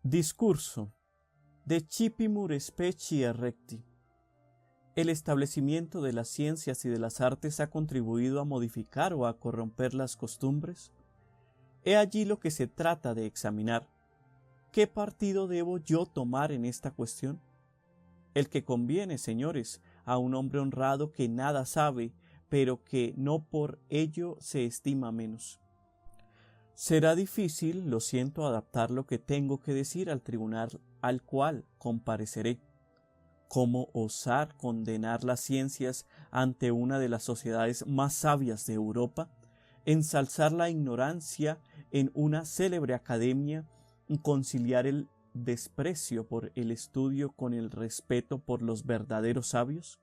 Discurso de Cipimur Specie Recti. El establecimiento de las ciencias y de las artes ha contribuido a modificar o a corromper las costumbres. He allí lo que se trata de examinar. ¿Qué partido debo yo tomar en esta cuestión? El que conviene, señores, a un hombre honrado que nada sabe, pero que no por ello se estima menos. Será difícil, lo siento, adaptar lo que tengo que decir al tribunal al cual compareceré. ¿Cómo osar condenar las ciencias ante una de las sociedades más sabias de Europa? ¿Ensalzar la ignorancia en una célebre academia? ¿Conciliar el desprecio por el estudio con el respeto por los verdaderos sabios?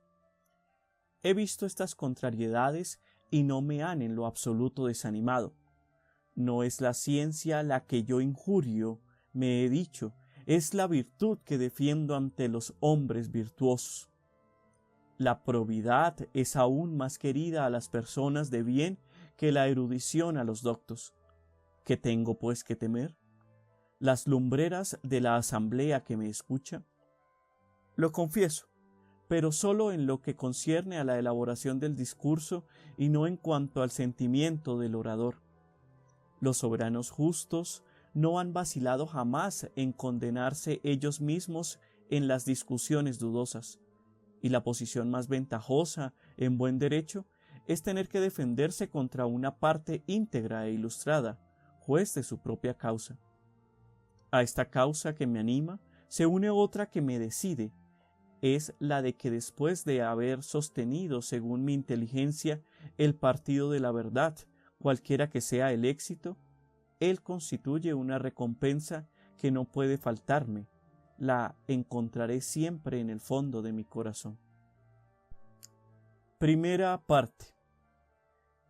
He visto estas contrariedades y no me han en lo absoluto desanimado. No es la ciencia la que yo injurio, me he dicho, es la virtud que defiendo ante los hombres virtuosos. La probidad es aún más querida a las personas de bien que la erudición a los doctos. ¿Qué tengo pues que temer? ¿Las lumbreras de la asamblea que me escucha? Lo confieso, pero solo en lo que concierne a la elaboración del discurso y no en cuanto al sentimiento del orador. Los soberanos justos no han vacilado jamás en condenarse ellos mismos en las discusiones dudosas, y la posición más ventajosa en buen derecho es tener que defenderse contra una parte íntegra e ilustrada, juez de su propia causa. A esta causa que me anima se une otra que me decide, es la de que después de haber sostenido, según mi inteligencia, el partido de la verdad, cualquiera que sea el éxito, él constituye una recompensa que no puede faltarme, la encontraré siempre en el fondo de mi corazón. Primera parte.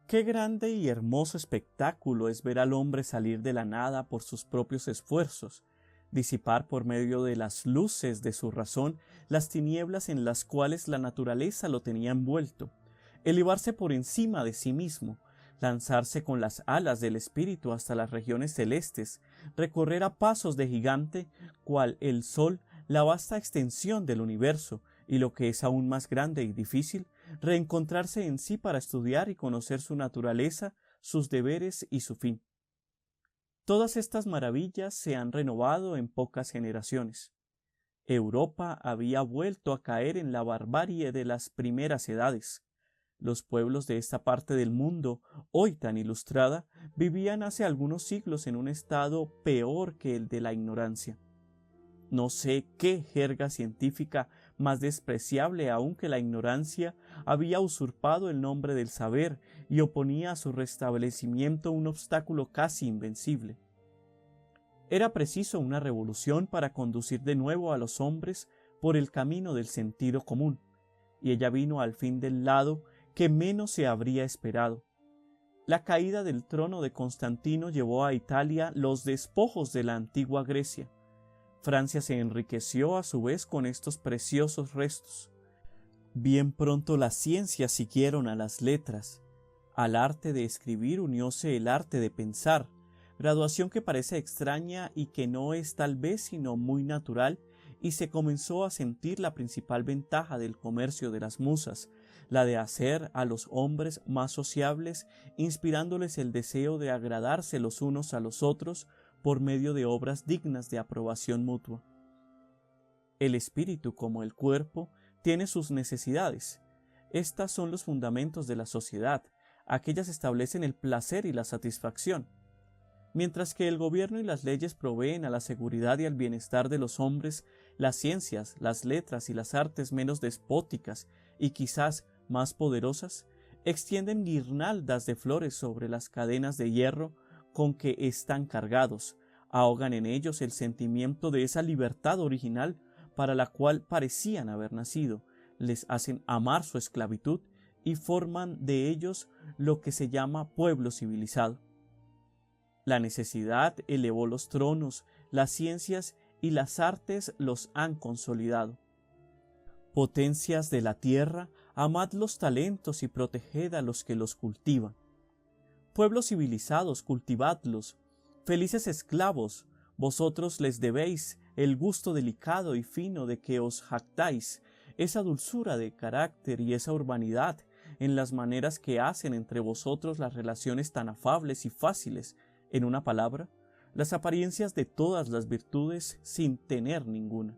Qué grande y hermoso espectáculo es ver al hombre salir de la nada por sus propios esfuerzos, disipar por medio de las luces de su razón las tinieblas en las cuales la naturaleza lo tenía envuelto, elevarse por encima de sí mismo, lanzarse con las alas del espíritu hasta las regiones celestes, recorrer a pasos de gigante, cual el sol, la vasta extensión del universo, y lo que es aún más grande y difícil, reencontrarse en sí para estudiar y conocer su naturaleza, sus deberes y su fin. Todas estas maravillas se han renovado en pocas generaciones. Europa había vuelto a caer en la barbarie de las primeras edades. Los pueblos de esta parte del mundo, hoy tan ilustrada, vivían hace algunos siglos en un estado peor que el de la ignorancia. No sé qué jerga científica más despreciable aún que la ignorancia había usurpado el nombre del saber y oponía a su restablecimiento un obstáculo casi invencible. Era preciso una revolución para conducir de nuevo a los hombres por el camino del sentido común, y ella vino al fin del lado que menos se habría esperado. La caída del trono de Constantino llevó a Italia los despojos de la antigua Grecia. Francia se enriqueció a su vez con estos preciosos restos. Bien pronto las ciencias siguieron a las letras. Al arte de escribir unióse el arte de pensar, graduación que parece extraña y que no es tal vez sino muy natural, y se comenzó a sentir la principal ventaja del comercio de las musas, la de hacer a los hombres más sociables, inspirándoles el deseo de agradarse los unos a los otros por medio de obras dignas de aprobación mutua. El espíritu, como el cuerpo, tiene sus necesidades. Estas son los fundamentos de la sociedad, aquellas establecen el placer y la satisfacción. Mientras que el gobierno y las leyes proveen a la seguridad y al bienestar de los hombres, las ciencias, las letras y las artes menos despóticas y quizás más poderosas, extienden guirnaldas de flores sobre las cadenas de hierro con que están cargados, ahogan en ellos el sentimiento de esa libertad original para la cual parecían haber nacido, les hacen amar su esclavitud y forman de ellos lo que se llama pueblo civilizado. La necesidad elevó los tronos, las ciencias y las artes los han consolidado. Potencias de la tierra, amad los talentos y proteged a los que los cultivan. Pueblos civilizados, cultivadlos. Felices esclavos, Vosotros les debéis el gusto delicado y fino de que os jactáis, esa dulzura de carácter y esa urbanidad en las maneras que hacen entre vosotros las relaciones tan afables y fáciles, en una palabra, las apariencias de todas las virtudes sin tener ninguna.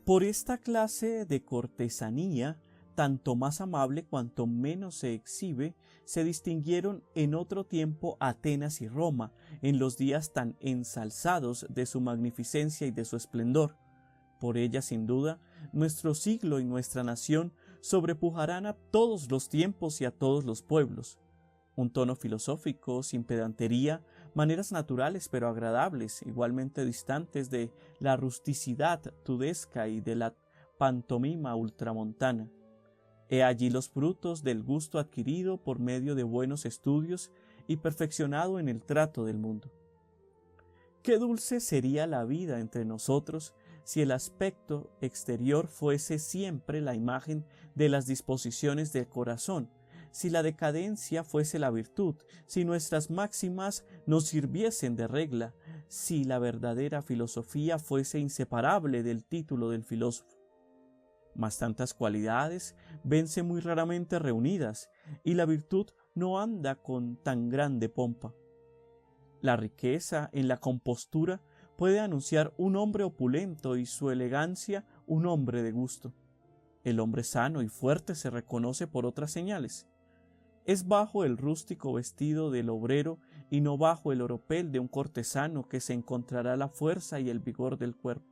Por esta clase de cortesanía, tanto más amable cuanto menos se exhibe, se distinguieron en otro tiempo Atenas y Roma, en los días tan ensalzados de su magnificencia y de su esplendor. Por ella, sin duda, nuestro siglo y nuestra nación sobrepujarán a todos los tiempos y a todos los pueblos. Un tono filosófico, sin pedantería, maneras naturales pero agradables, igualmente distantes de la rusticidad tudesca y de la pantomima ultramontana. He allí los frutos del gusto adquirido por medio de buenos estudios y perfeccionado en el trato del mundo. Qué dulce sería la vida entre nosotros si el aspecto exterior fuese siempre la imagen de las disposiciones del corazón, si la decadencia fuese la virtud, si nuestras máximas nos sirviesen de regla, si la verdadera filosofía fuese inseparable del título del filósofo. Mas tantas cualidades vense muy raramente reunidas, y la virtud no anda con tan grande pompa. La riqueza en la compostura puede anunciar un hombre opulento y su elegancia un hombre de gusto. El hombre sano y fuerte se reconoce por otras señales. Es bajo el rústico vestido del obrero y no bajo el oropel de un cortesano que se encontrará la fuerza y el vigor del cuerpo.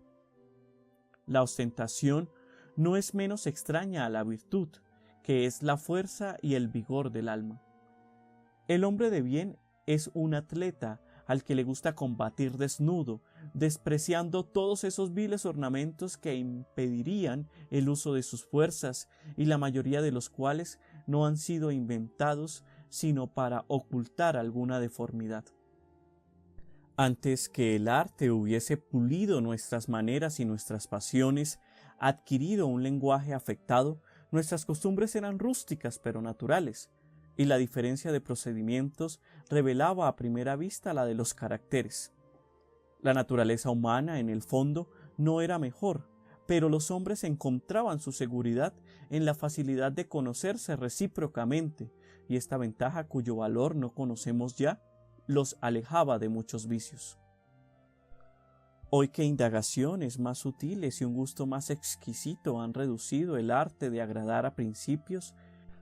La ostentación no es menos extraña a la virtud, que es la fuerza y el vigor del alma. El hombre de bien es un atleta al que le gusta combatir desnudo, despreciando todos esos viles ornamentos que impedirían el uso de sus fuerzas, y la mayoría de los cuales no han sido inventados sino para ocultar alguna deformidad. Antes que el arte hubiese pulido nuestras maneras y nuestras pasiones, adquirido un lenguaje afectado, nuestras costumbres eran rústicas pero naturales, y la diferencia de procedimientos revelaba a primera vista la de los caracteres. La naturaleza humana, en el fondo, no era mejor, pero los hombres encontraban su seguridad en la facilidad de conocerse recíprocamente, y esta ventaja, cuyo valor no conocemos ya, los alejaba de muchos vicios. Hoy que indagaciones más sutiles y un gusto más exquisito han reducido el arte de agradar a principios,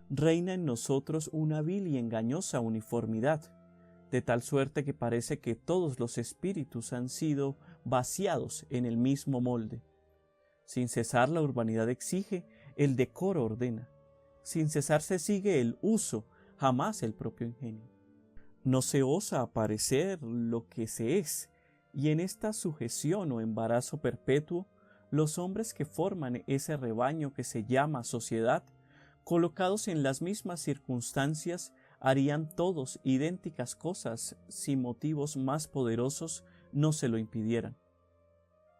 reina en nosotros una vil y engañosa uniformidad, de tal suerte que parece que todos los espíritus han sido vaciados en el mismo molde. Sin cesar la urbanidad exige, el decoro ordena. Sin cesar se sigue el uso, jamás el propio ingenio. No se osa aparecer lo que se es, y en esta sujeción o embarazo perpetuo, los hombres que forman ese rebaño que se llama sociedad, colocados en las mismas circunstancias, harían todos idénticas cosas si motivos más poderosos no se lo impidieran.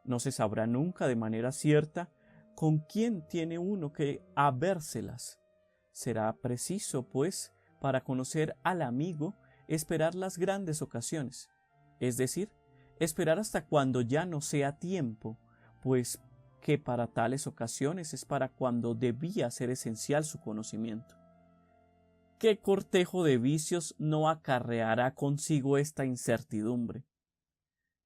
No se sabrá nunca de manera cierta con quién tiene uno que habérselas. Será preciso, pues, para conocer al amigo, esperar las grandes ocasiones, es decir, esperar hasta cuando ya no sea tiempo, pues que para tales ocasiones es para cuando debía ser esencial su conocimiento. ¿Qué cortejo de vicios no acarreará consigo esta incertidumbre?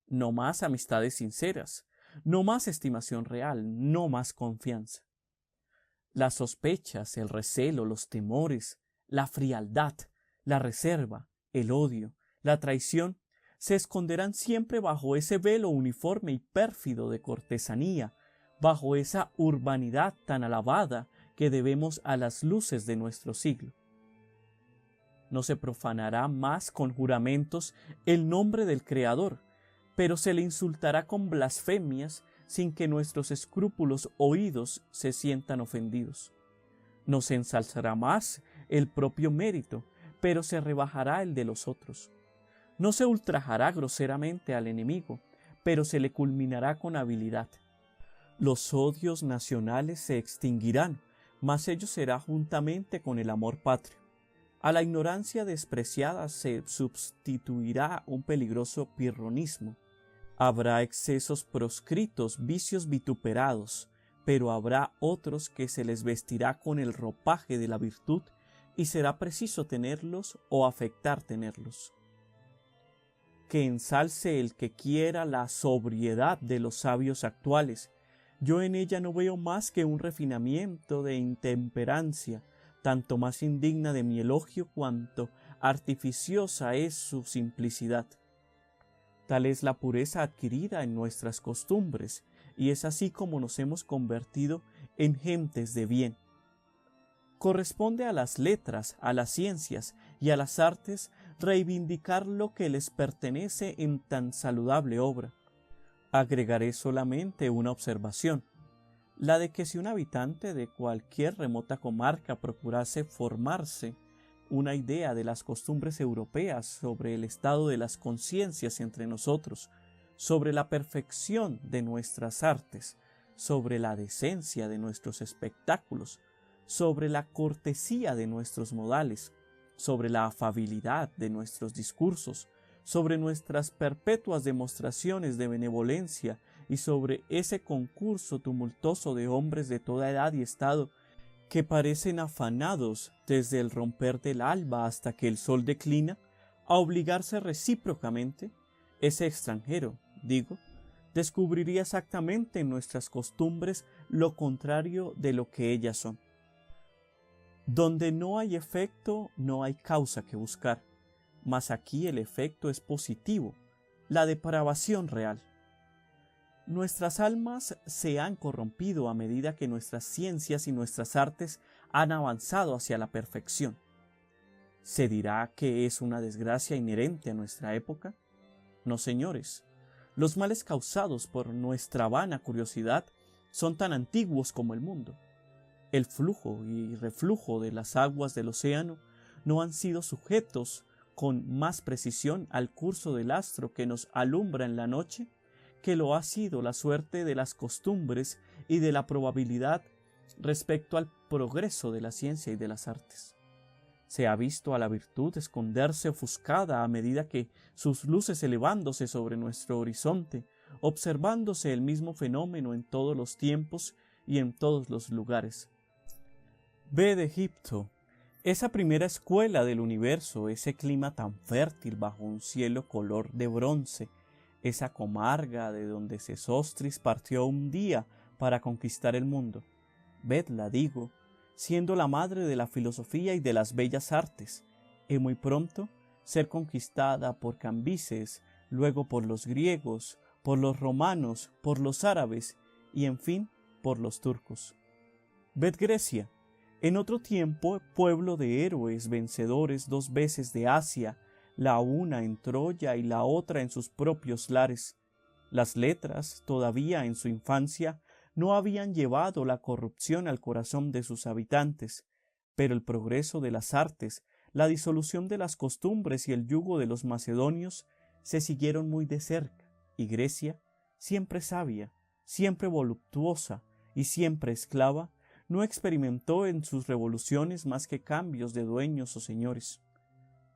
No más amistades sinceras, no más estimación real, no más confianza. Las sospechas, el recelo, los temores, la frialdad, la reserva, el odio, la traición, se esconderán siempre bajo ese velo uniforme y pérfido de cortesanía, bajo esa urbanidad tan alabada que debemos a las luces de nuestro siglo. No se profanará más con juramentos el nombre del Creador, pero se le insultará con blasfemias sin que nuestros escrúpulos oídos se sientan ofendidos. No se ensalzará más el propio mérito, pero se rebajará el de los otros. No se ultrajará groseramente al enemigo, pero se le culminará con habilidad. Los odios nacionales se extinguirán, mas ello será juntamente con el amor patrio. A la ignorancia despreciada se substituirá un peligroso pirronismo. Habrá excesos proscritos, vicios vituperados, pero habrá otros que se les vestirá con el ropaje de la virtud y será preciso tenerlos o afectar tenerlos. Que ensalce el que quiera la sobriedad de los sabios actuales. Yo en ella no veo más que un refinamiento de intemperancia, tanto más indigna de mi elogio cuanto artificiosa es su simplicidad. Tal es la pureza adquirida en nuestras costumbres, y es así como nos hemos convertido en gentes de bien. Corresponde a las letras, a las ciencias y a las artes reivindicar lo que les pertenece en tan saludable obra. Agregaré solamente una observación, la de que si un habitante de cualquier remota comarca procurase formarse una idea de las costumbres europeas sobre el estado de las conciencias entre nosotros, sobre la perfección de nuestras artes, sobre la decencia de nuestros espectáculos, sobre la cortesía de nuestros modales, sobre la afabilidad de nuestros discursos, sobre nuestras perpetuas demostraciones de benevolencia y sobre ese concurso tumultuoso de hombres de toda edad y estado que parecen afanados desde el romper del alba hasta que el sol declina a obligarse recíprocamente, ese extranjero, digo, descubriría exactamente en nuestras costumbres lo contrario de lo que ellas son. Donde no hay efecto, no hay causa que buscar, mas aquí el efecto es positivo, la depravación real. Nuestras almas se han corrompido a medida que nuestras ciencias y nuestras artes han avanzado hacia la perfección. ¿Se dirá que es una desgracia inherente a nuestra época? No, señores. Los males causados por nuestra vana curiosidad son tan antiguos como el mundo. El flujo y reflujo de las aguas del océano no han sido sujetos con más precisión al curso del astro que nos alumbra en la noche que lo ha sido la suerte de las costumbres y de la probabilidad respecto al progreso de la ciencia y de las artes. Se ha visto a la virtud esconderse ofuscada a medida que sus luces elevándose sobre nuestro horizonte, observándose el mismo fenómeno en todos los tiempos y en todos los lugares. Ved Egipto, esa primera escuela del universo, ese clima tan fértil bajo un cielo color de bronce, esa comarca de donde Sesostris partió un día para conquistar el mundo. Vedla, digo, siendo la madre de la filosofía y de las bellas artes, y muy pronto ser conquistada por Cambises, luego por los griegos, por los romanos, por los árabes y en fin por los turcos. Ved Grecia, en otro tiempo pueblo de héroes vencedores 2 veces de Asia, la una en Troya y la otra en sus propios lares. Las letras, todavía en su infancia, no habían llevado la corrupción al corazón de sus habitantes, pero el progreso de las artes, la disolución de las costumbres y el yugo de los macedonios se siguieron muy de cerca, y Grecia, siempre sabia, siempre voluptuosa y siempre esclava, no experimentó en sus revoluciones más que cambios de dueños o señores.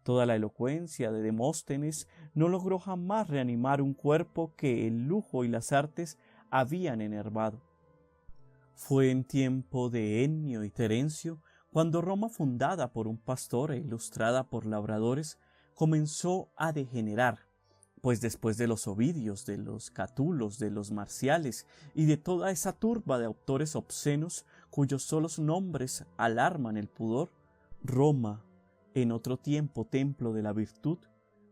Toda la elocuencia de Demóstenes no logró jamás reanimar un cuerpo que el lujo y las artes habían enervado. Fue en tiempo de Ennio y Terencio cuando Roma, fundada por un pastor e ilustrada por labradores, comenzó a degenerar, pues después de los Ovidios, de los Catulos, de los Marciales y de toda esa turba de autores obscenos cuyos solos nombres alarman el pudor, Roma, en otro tiempo templo de la virtud,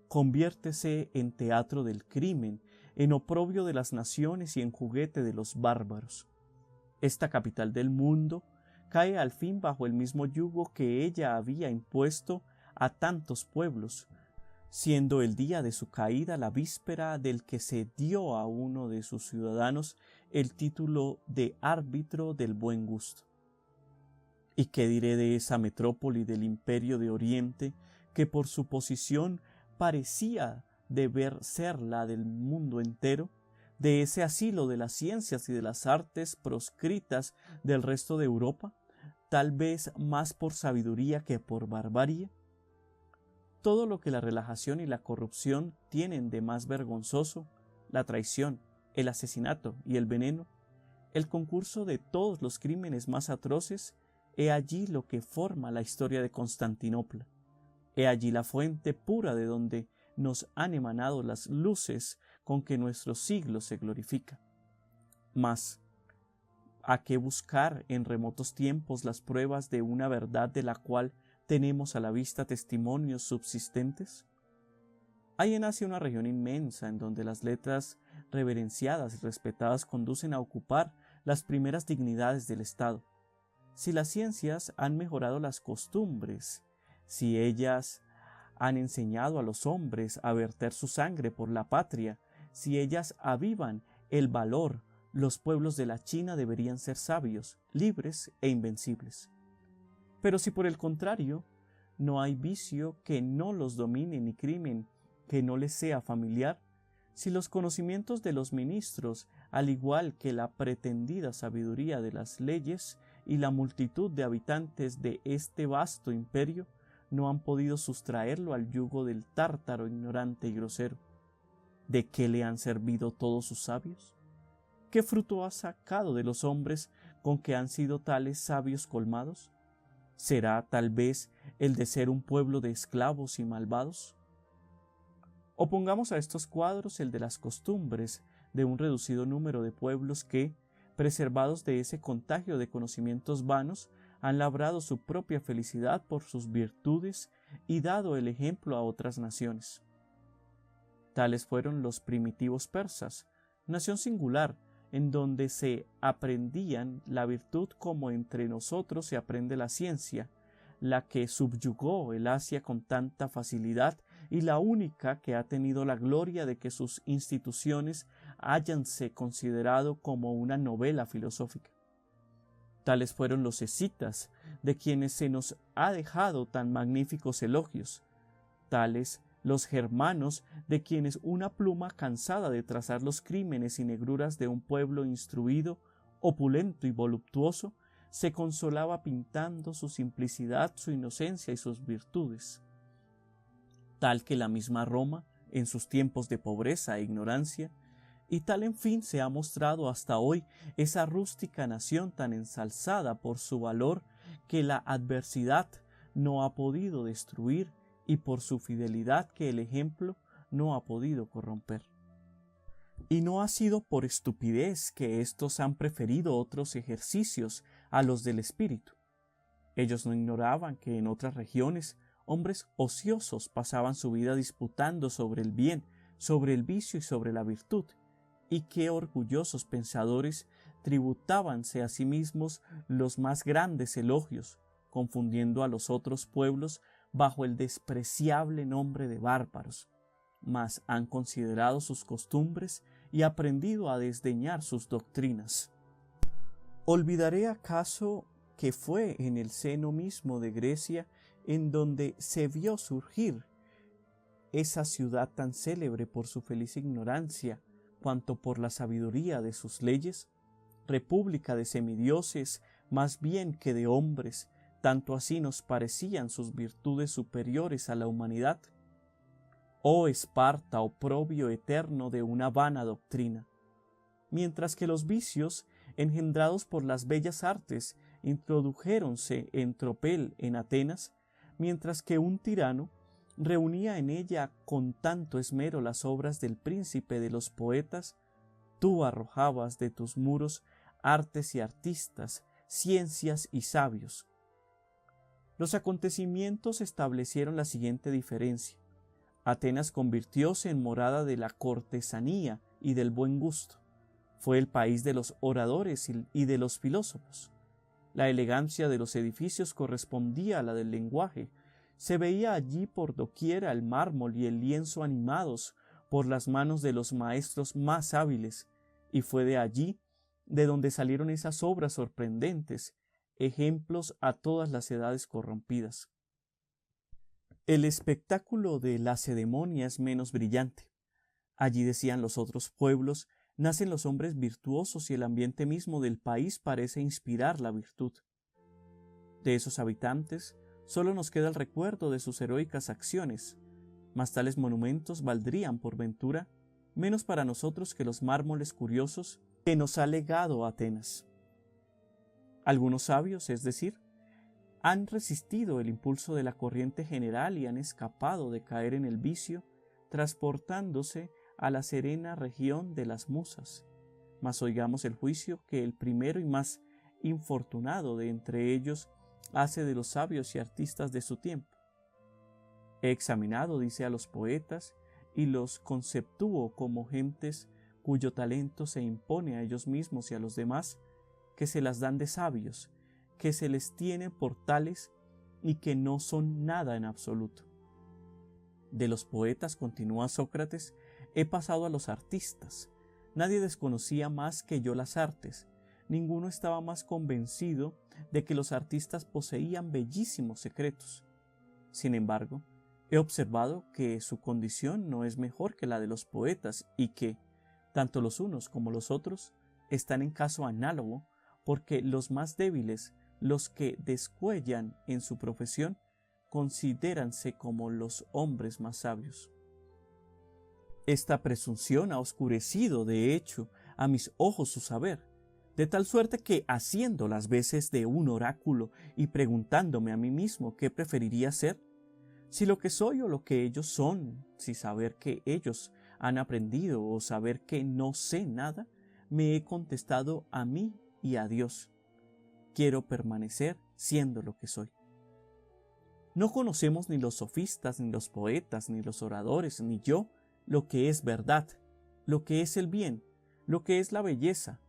conviértese en teatro del crimen, en oprobio de las naciones y en juguete de los bárbaros. Esta capital del mundo cae al fin bajo el mismo yugo que ella había impuesto a tantos pueblos, siendo el día de su caída la víspera del que se dio a uno de sus ciudadanos el título de árbitro del buen gusto. ¿Y qué diré de esa metrópoli del imperio de Oriente que por su posición parecía deber ser la del mundo entero, de ese asilo de las ciencias y de las artes proscritas del resto de Europa, tal vez más por sabiduría que por barbarie? Todo lo que la relajación y la corrupción tienen de más vergonzoso la traición, el asesinato y el veneno, el concurso de todos los crímenes más atroces, he allí lo que forma la historia de Constantinopla. He allí la fuente pura de donde nos han emanado las luces con que nuestro siglo se glorifica. Mas, ¿a qué buscar en remotos tiempos las pruebas de una verdad de la cual tenemos a la vista testimonios subsistentes? Hay en Asia una región inmensa en donde las letras reverenciadas y respetadas conducen a ocupar las primeras dignidades del Estado. Si las ciencias han mejorado las costumbres, si ellas han enseñado a los hombres a verter su sangre por la patria, si ellas avivan el valor, los pueblos de la China deberían ser sabios, libres e invencibles. Pero si por el contrario, no hay vicio que no los domine ni crimen que no les sea familiar, si los conocimientos de los ministros, al igual que la pretendida sabiduría de las leyes y la multitud de habitantes de este vasto imperio, no han podido sustraerlo al yugo del tártaro ignorante y grosero, ¿de qué le han servido todos sus sabios? ¿Qué fruto ha sacado de los hombres con que han sido tales sabios colmados? ¿Será tal vez el de ser un pueblo de esclavos y malvados? Opongamos a estos cuadros el de las costumbres de un reducido número de pueblos que, preservados de ese contagio de conocimientos vanos, han labrado su propia felicidad por sus virtudes y dado el ejemplo a otras naciones. Tales fueron los primitivos persas, nación singular, en donde se aprendían la virtud como entre nosotros se aprende la ciencia, la que subyugó el Asia con tanta facilidad y la única que ha tenido la gloria de que sus instituciones háyanse considerado como una novela filosófica. Tales fueron los escitas, de quienes se nos ha dejado tan magníficos elogios, tales los germanos, de quienes una pluma cansada de trazar los crímenes y negruras de un pueblo instruido, opulento y voluptuoso, se consolaba pintando su simplicidad, su inocencia y sus virtudes. Tal que la misma Roma, en sus tiempos de pobreza e ignorancia, y tal en fin se ha mostrado hasta hoy esa rústica nación tan ensalzada por su valor que la adversidad no ha podido destruir y por su fidelidad que el ejemplo no ha podido corromper. Y no ha sido por estupidez que éstos han preferido otros ejercicios a los del espíritu. Ellos no ignoraban que en otras regiones hombres ociosos pasaban su vida disputando sobre el bien, sobre el vicio y sobre la virtud, y que orgullosos pensadores tributábanse a sí mismos los más grandes elogios, confundiendo a los otros pueblos bajo el despreciable nombre de bárbaros, mas han considerado sus costumbres y aprendido a desdeñar sus doctrinas. ¿Olvidaré acaso que fue en el seno mismo de Grecia en donde se vio surgir esa ciudad tan célebre por su feliz ignorancia cuanto por la sabiduría de sus leyes? República de semidioses más bien que de hombres, tanto así nos parecían sus virtudes superiores a la humanidad. Oh Esparta, oprobio eterno de una vana doctrina. Mientras que los vicios, engendrados por las bellas artes, introdujéronse en tropel en Atenas, mientras que un tirano reunía en ella con tanto esmero las obras del príncipe de los poetas, tú arrojabas de tus muros artes y artistas, ciencias y sabios. Los acontecimientos establecieron la siguiente diferencia. Atenas convirtióse en morada de la cortesanía y del buen gusto. Fue el país de los oradores y de los filósofos. La elegancia de los edificios correspondía a la del lenguaje. Se veía allí por doquiera el mármol y el lienzo animados por las manos de los maestros más hábiles, y fue de allí de donde salieron esas obras sorprendentes, ejemplos a todas las edades corrompidas. El espectáculo de Lacedemonia es menos brillante. Allí, decían los otros pueblos, nacen los hombres virtuosos y el ambiente mismo del país parece inspirar la virtud. De esos habitantes, solo nos queda el recuerdo de sus heroicas acciones, mas tales monumentos valdrían, por ventura, menos para nosotros que los mármoles curiosos que nos ha legado Atenas. Algunos sabios, es decir, han resistido el impulso de la corriente general y han escapado de caer en el vicio, transportándose a la serena región de las musas. Mas oigamos el juicio que el primero y más infortunado de entre ellos hace de los sabios y artistas de su tiempo. He examinado, dice, a los poetas y los conceptúo como gentes cuyo talento se impone a ellos mismos y a los demás, que se las dan de sabios, que se les tiene por tales y que no son nada en absoluto. De los poetas, continúa Sócrates, he pasado a los artistas. Nadie desconocía más que yo las artes. Ninguno estaba más convencido de que los artistas poseían bellísimos secretos. Sin embargo, he observado que su condición no es mejor que la de los poetas y que, tanto los unos como los otros, están en caso análogo, porque los más débiles, los que descuellan en su profesión, considéranse como los hombres más sabios. Esta presunción ha oscurecido, de hecho, a mis ojos su saber, de tal suerte que, haciendo las veces de un oráculo y preguntándome a mí mismo qué preferiría ser, si lo que soy o lo que ellos son, si saber que ellos han aprendido o saber que no sé nada, me he contestado a mí y a Dios. Quiero permanecer siendo lo que soy. No conocemos ni los sofistas, ni los poetas, ni los oradores, ni yo, lo que es verdad, lo que es el bien, lo que es la belleza,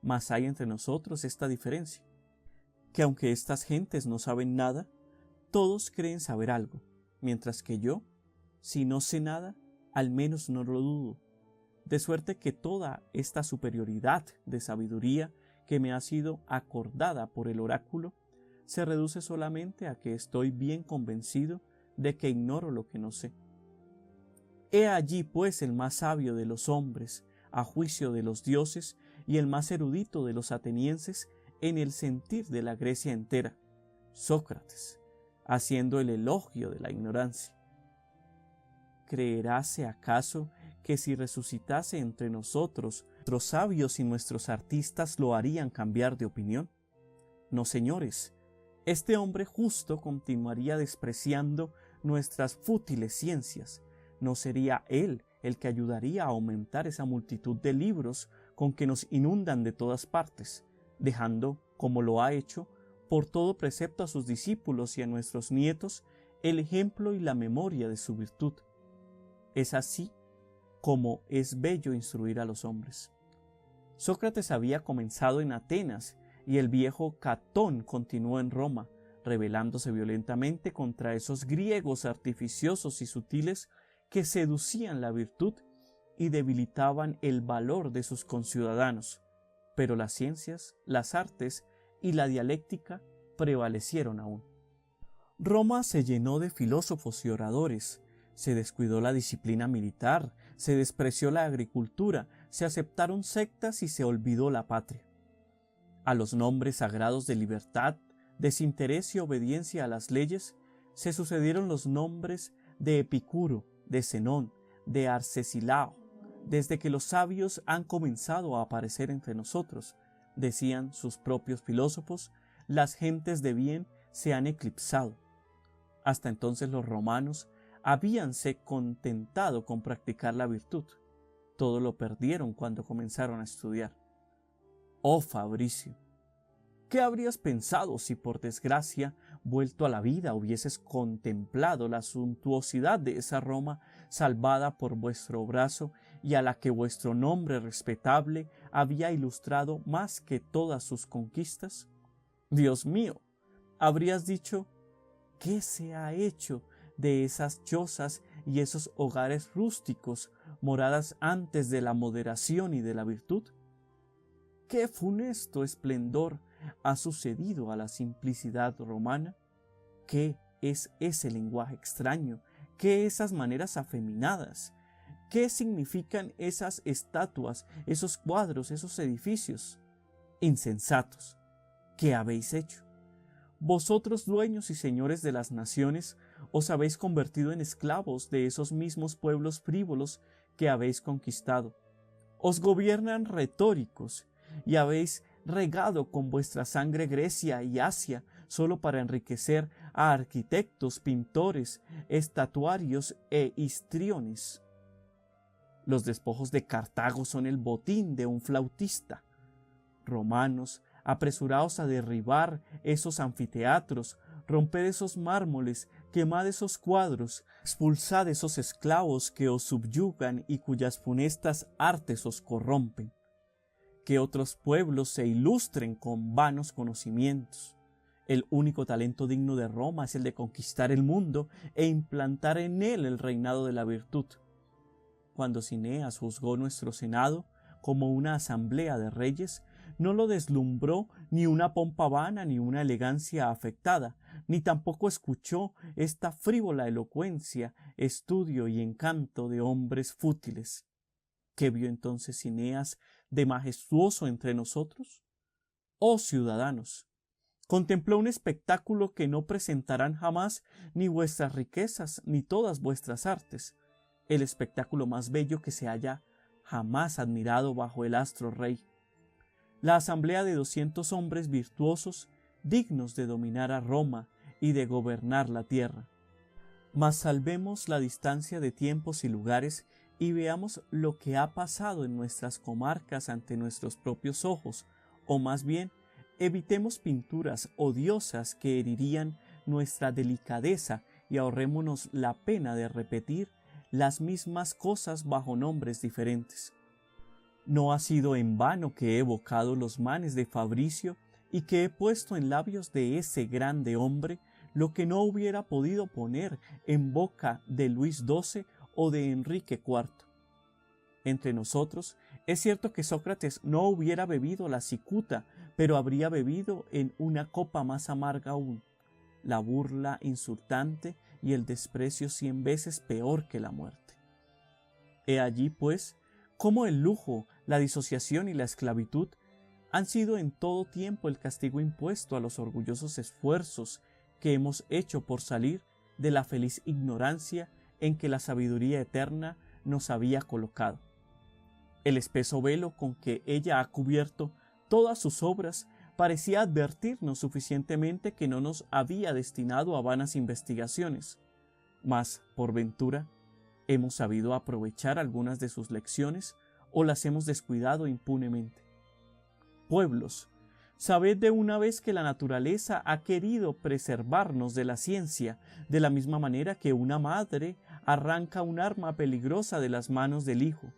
mas hay entre nosotros esta diferencia, que aunque estas gentes no saben nada, todos creen saber algo, mientras que yo, si no sé nada, al menos no lo dudo, de suerte que toda esta superioridad de sabiduría que me ha sido acordada por el oráculo, se reduce solamente a que estoy bien convencido de que ignoro lo que no sé. He allí pues el más sabio de los hombres, a juicio de los dioses, y el más erudito de los atenienses en el sentir de la Grecia entera, Sócrates, haciendo el elogio de la ignorancia. ¿Creeráse acaso que si resucitase entre nosotros, nuestros sabios y nuestros artistas lo harían cambiar de opinión? No, señores, este hombre justo continuaría despreciando nuestras fútiles ciencias. No sería él el que ayudaría a aumentar esa multitud de libros con que nos inundan de todas partes, dejando, como lo ha hecho, por todo precepto a sus discípulos y a nuestros nietos el ejemplo y la memoria de su virtud. Es así como es bello instruir a los hombres. Sócrates había comenzado en Atenas y el viejo Catón continuó en Roma, rebelándose violentamente contra esos griegos artificiosos y sutiles que seducían la virtud y debilitaban el valor de sus conciudadanos, pero las ciencias, las artes y la dialéctica prevalecieron aún. Roma se llenó de filósofos y oradores, se descuidó la disciplina militar, se despreció la agricultura, se aceptaron sectas y se olvidó la patria. A los nombres sagrados de libertad, desinterés y obediencia a las leyes, se sucedieron los nombres de Epicuro, de Zenón, de Arcesilao. Desde que los sabios han comenzado a aparecer entre nosotros, decían sus propios filósofos, las gentes de bien se han eclipsado. Hasta entonces los romanos habíanse contentado con practicar la virtud. Todo lo perdieron cuando comenzaron a estudiar. Oh Fabricio, ¿qué habrías pensado si por desgracia, vuelto a la vida, hubieses contemplado la suntuosidad de esa Roma salvada por vuestro brazo y a la que vuestro nombre respetable había ilustrado más que todas sus conquistas? Dios mío, habrías dicho, ¿qué se ha hecho de esas chozas y esos hogares rústicos, moradas antes de la moderación y de la virtud? ¿Qué funesto esplendor ha sucedido a la simplicidad romana? ¿Qué es ese lenguaje extraño? ¿Qué esas maneras afeminadas? ¿Qué significan esas estatuas, esos cuadros, esos edificios? Insensatos, ¿qué habéis hecho? Vosotros, dueños y señores de las naciones, os habéis convertido en esclavos de esos mismos pueblos frívolos que habéis conquistado. Os gobiernan retóricos, y habéis regado con vuestra sangre Grecia y Asia solo para enriquecer a arquitectos, pintores, estatuarios e histriones. Los despojos de Cartago son el botín de un flautista. Romanos, apresuraos a derribar esos anfiteatros, romped esos mármoles, quemad esos cuadros, expulsad esos esclavos que os subyugan y cuyas funestas artes os corrompen. Que otros pueblos se ilustren con vanos conocimientos. El único talento digno de Roma es el de conquistar el mundo e implantar en él el reinado de la virtud. Cuando Cineas juzgó nuestro senado como una asamblea de reyes, no lo deslumbró ni una pompa vana ni una elegancia afectada, ni tampoco escuchó esta frívola elocuencia, estudio y encanto de hombres fútiles. ¿Qué vio entonces Cineas de majestuoso entre nosotros? Oh ciudadanos, contempló un espectáculo que no presentarán jamás ni vuestras riquezas ni todas vuestras artes, el espectáculo más bello que se haya jamás admirado bajo el astro rey. La asamblea de 200 hombres virtuosos, dignos de dominar a Roma y de gobernar la tierra. Mas salvemos la distancia de tiempos y lugares y veamos lo que ha pasado en nuestras comarcas ante nuestros propios ojos, o más bien, evitemos pinturas odiosas que herirían nuestra delicadeza y ahorrémonos la pena de repetir las mismas cosas bajo nombres diferentes. No ha sido en vano que he evocado los manes de Fabricio y que he puesto en labios de ese grande hombre lo que no hubiera podido poner en boca de Luis XII o de Enrique IV. Entre nosotros, es cierto que Sócrates no hubiera bebido la cicuta, pero habría bebido en una copa más amarga aún, la burla insultante y el desprecio 100 veces peor que la muerte. He allí, pues, cómo el lujo, la disociación y la esclavitud han sido en todo tiempo el castigo impuesto a los orgullosos esfuerzos que hemos hecho por salir de la feliz ignorancia en que la sabiduría eterna nos había colocado. El espeso velo con que ella ha cubierto todas sus obras parecía advertirnos suficientemente que no nos había destinado a vanas investigaciones, mas, por ventura, hemos sabido aprovechar algunas de sus lecciones o las hemos descuidado impunemente. Pueblos, sabed de una vez que la naturaleza ha querido preservarnos de la ciencia, de la misma manera que una madre arranca un arma peligrosa de las manos del hijo,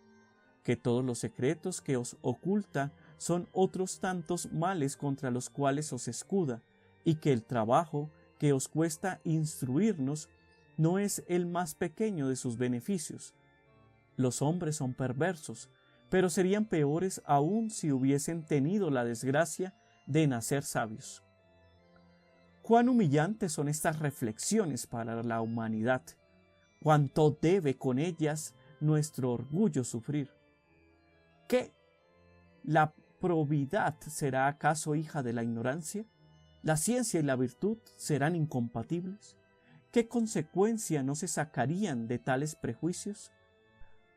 que todos los secretos que os oculta son otros tantos males contra los cuales os escuda, y que el trabajo que os cuesta instruirnos no es el más pequeño de sus beneficios. Los hombres son perversos, pero serían peores aún si hubiesen tenido la desgracia de nacer sabios. Cuán humillantes son estas reflexiones para la humanidad, cuánto debe con ellas nuestro orgullo sufrir. ¿Qué? ¿La probidad será acaso hija de la ignorancia? ¿La ciencia y la virtud serán incompatibles? ¿Qué consecuencia no se sacarían de tales prejuicios?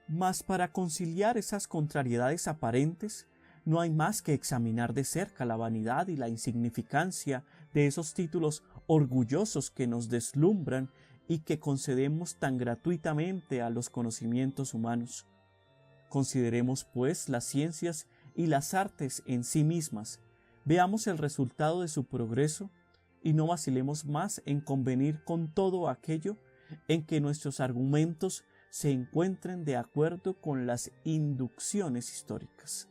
Mas para conciliar esas contrariedades aparentes, no hay más que examinar de cerca la vanidad y la insignificancia de esos títulos orgullosos que nos deslumbran y que concedemos tan gratuitamente a los conocimientos humanos. Consideremos, pues, las ciencias y las artes en sí mismas, veamos el resultado de su progreso y no vacilemos más en convenir con todo aquello en que nuestros argumentos se encuentren de acuerdo con las inducciones históricas.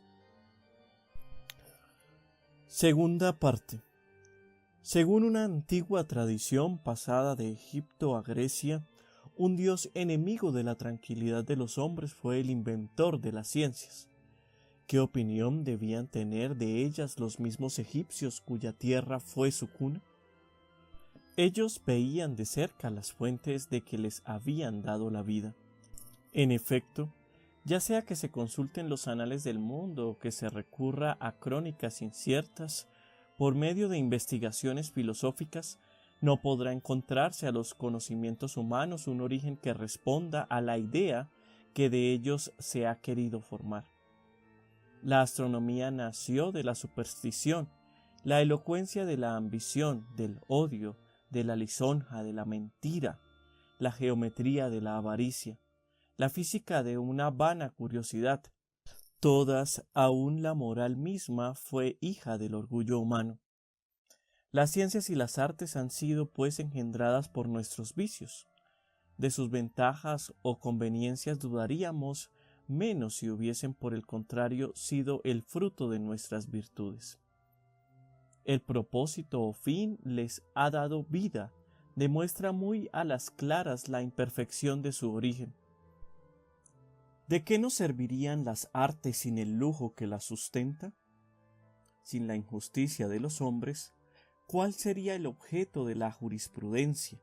Segunda parte. Según una antigua tradición pasada de Egipto a Grecia, un dios enemigo de la tranquilidad de los hombres fue el inventor de las ciencias. ¿Qué opinión debían tener de ellas los mismos egipcios cuya tierra fue su cuna? Ellos veían de cerca las fuentes de que les habían dado la vida. En efecto, ya sea que se consulten los anales del mundo o que se recurra a crónicas inciertas, por medio de investigaciones filosóficas, no podrá encontrarse a los conocimientos humanos un origen que responda a la idea que de ellos se ha querido formar. La astronomía nació de la superstición, la elocuencia de la ambición, del odio, de la lisonja, de la mentira, la geometría de la avaricia, la física de una vana curiosidad. Todas, aun la moral misma, fue hija del orgullo humano. Las ciencias y las artes han sido, pues, engendradas por nuestros vicios. De sus ventajas o conveniencias dudaríamos menos si hubiesen, por el contrario, sido el fruto de nuestras virtudes. El propósito o fin les ha dado vida, demuestra muy a las claras la imperfección de su origen. ¿De qué nos servirían las artes sin el lujo que las sustenta? Sin la injusticia de los hombres, ¿cuál sería el objeto de la jurisprudencia?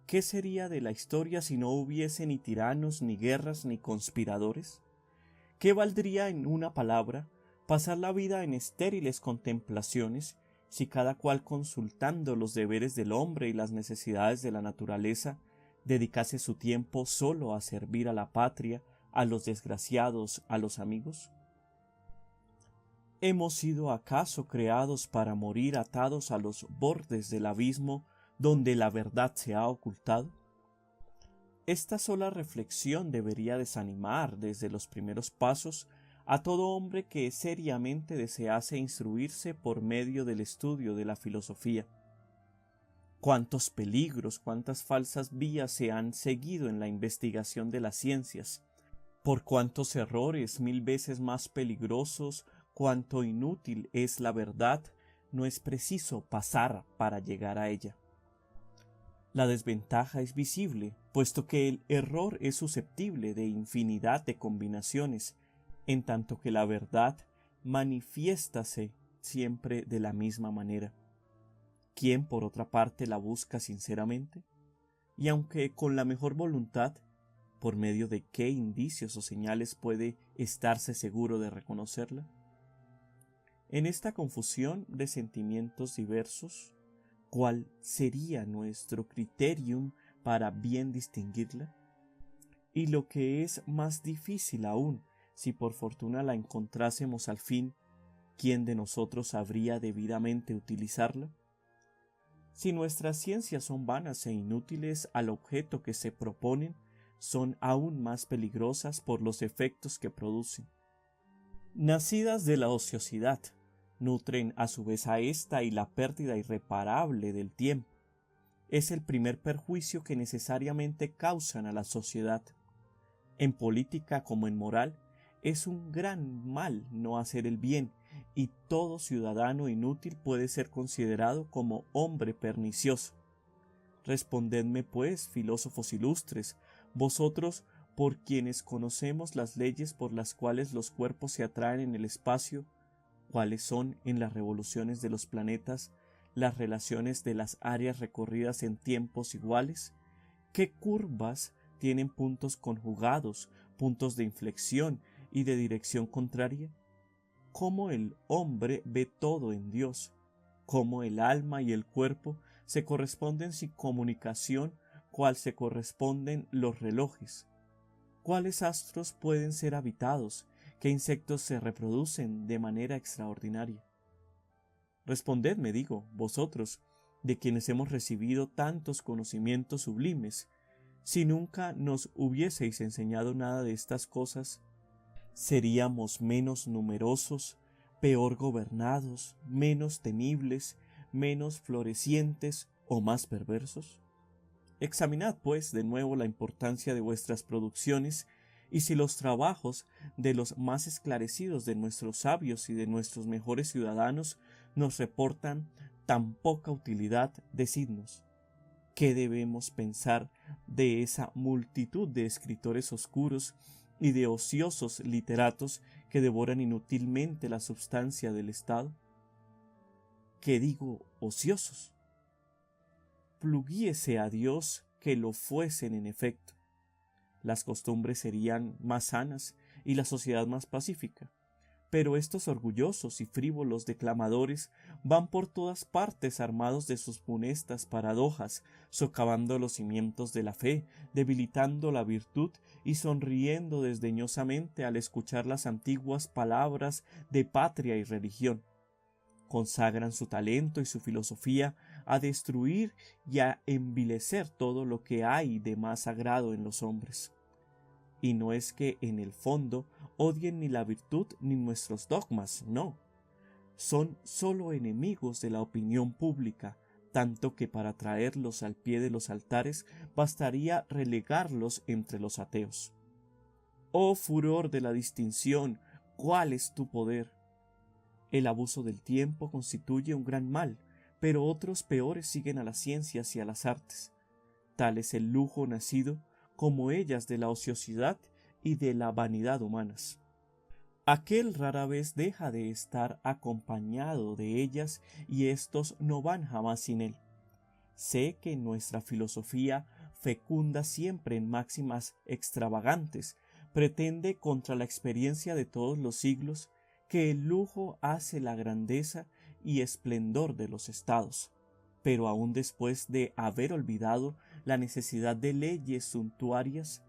¿Qué sería de la historia si no hubiese ni tiranos, ni guerras, ni conspiradores? ¿Qué valdría, en una palabra, pasar la vida en estériles contemplaciones, si cada cual, consultando los deberes del hombre y las necesidades de la naturaleza, dedicase su tiempo solo a servir a la patria, a los desgraciados, a los amigos? ¿Hemos sido acaso creados para morir atados a los bordes del abismo donde la verdad se ha ocultado? Esta sola reflexión debería desanimar desde los primeros pasos a todo hombre que seriamente desease instruirse por medio del estudio de la filosofía. Cuántos peligros, cuántas falsas vías se han seguido en la investigación de las ciencias, por cuántos errores 1000 veces más peligrosos, cuánto inútil es la verdad, no es preciso pasar para llegar a ella. La desventaja es visible, puesto que el error es susceptible de infinidad de combinaciones, en tanto que la verdad manifiéstase siempre de la misma manera. ¿Quién, por otra parte, la busca sinceramente? Y aunque con la mejor voluntad, ¿por medio de qué indicios o señales puede estarse seguro de reconocerla? En esta confusión de sentimientos diversos, ¿cuál sería nuestro criterium para bien distinguirla? Y lo que es más difícil aún, si por fortuna la encontrásemos al fin, ¿quién de nosotros sabría debidamente utilizarla? Si nuestras ciencias son vanas e inútiles al objeto que se proponen, son aún más peligrosas por los efectos que producen. Nacidas de la ociosidad, nutren a su vez a esta y la pérdida irreparable del tiempo. Es el primer perjuicio que necesariamente causan a la sociedad. En política como en moral, es un gran mal no hacer el bien, y todo ciudadano inútil puede ser considerado como hombre pernicioso. Respondedme, pues, filósofos ilustres, vosotros, por quienes conocemos las leyes por las cuales los cuerpos se atraen en el espacio, ¿cuáles son en las revoluciones de los planetas las relaciones de las áreas recorridas en tiempos iguales? ¿Qué curvas tienen puntos conjugados, puntos de inflexión y de dirección contraria? ¿Cómo el hombre ve todo en Dios? ¿Cómo el alma y el cuerpo se corresponden sin comunicación, cual se corresponden los relojes? ¿Cuáles astros pueden ser habitados? ¿Qué insectos se reproducen de manera extraordinaria? Respondedme, digo, vosotros, de quienes hemos recibido tantos conocimientos sublimes, si nunca nos hubieseis enseñado nada de estas cosas, ¿seríamos menos numerosos, peor gobernados, menos temibles, menos florecientes o más perversos? Examinad, pues, de nuevo la importancia de vuestras producciones, y si los trabajos de los más esclarecidos de nuestros sabios y de nuestros mejores ciudadanos nos reportan tan poca utilidad, decidnos, ¿qué debemos pensar de esa multitud de escritores oscuros y de ociosos literatos que devoran inútilmente la substancia del Estado? ¿Qué digo ociosos? Pluguiese a Dios que lo fuesen en efecto. Las costumbres serían más sanas y la sociedad más pacífica. Pero estos orgullosos y frívolos declamadores van por todas partes armados de sus funestas paradojas, socavando los cimientos de la fe, debilitando la virtud y sonriendo desdeñosamente al escuchar las antiguas palabras de patria y religión. Consagran su talento y su filosofía a destruir y a envilecer todo lo que hay de más sagrado en los hombres. Y no es que en el fondo odien ni la virtud ni nuestros dogmas, no. Son sólo enemigos de la opinión pública, tanto que para traerlos al pie de los altares bastaría relegarlos entre los ateos. Oh furor de la distinción, ¿cuál es tu poder? El abuso del tiempo constituye un gran mal, pero otros peores siguen a las ciencias y a las artes. Tal es el lujo nacido, como ellas de la ociosidad y de la vanidad humanas. Aquel rara vez deja de estar acompañado de ellas y éstos no van jamás sin él. Sé que nuestra filosofía fecunda siempre en máximas extravagantes, pretende contra la experiencia de todos los siglos que el lujo hace la grandeza y esplendor de los estados, pero aun después de haber olvidado la necesidad de leyes suntuarias,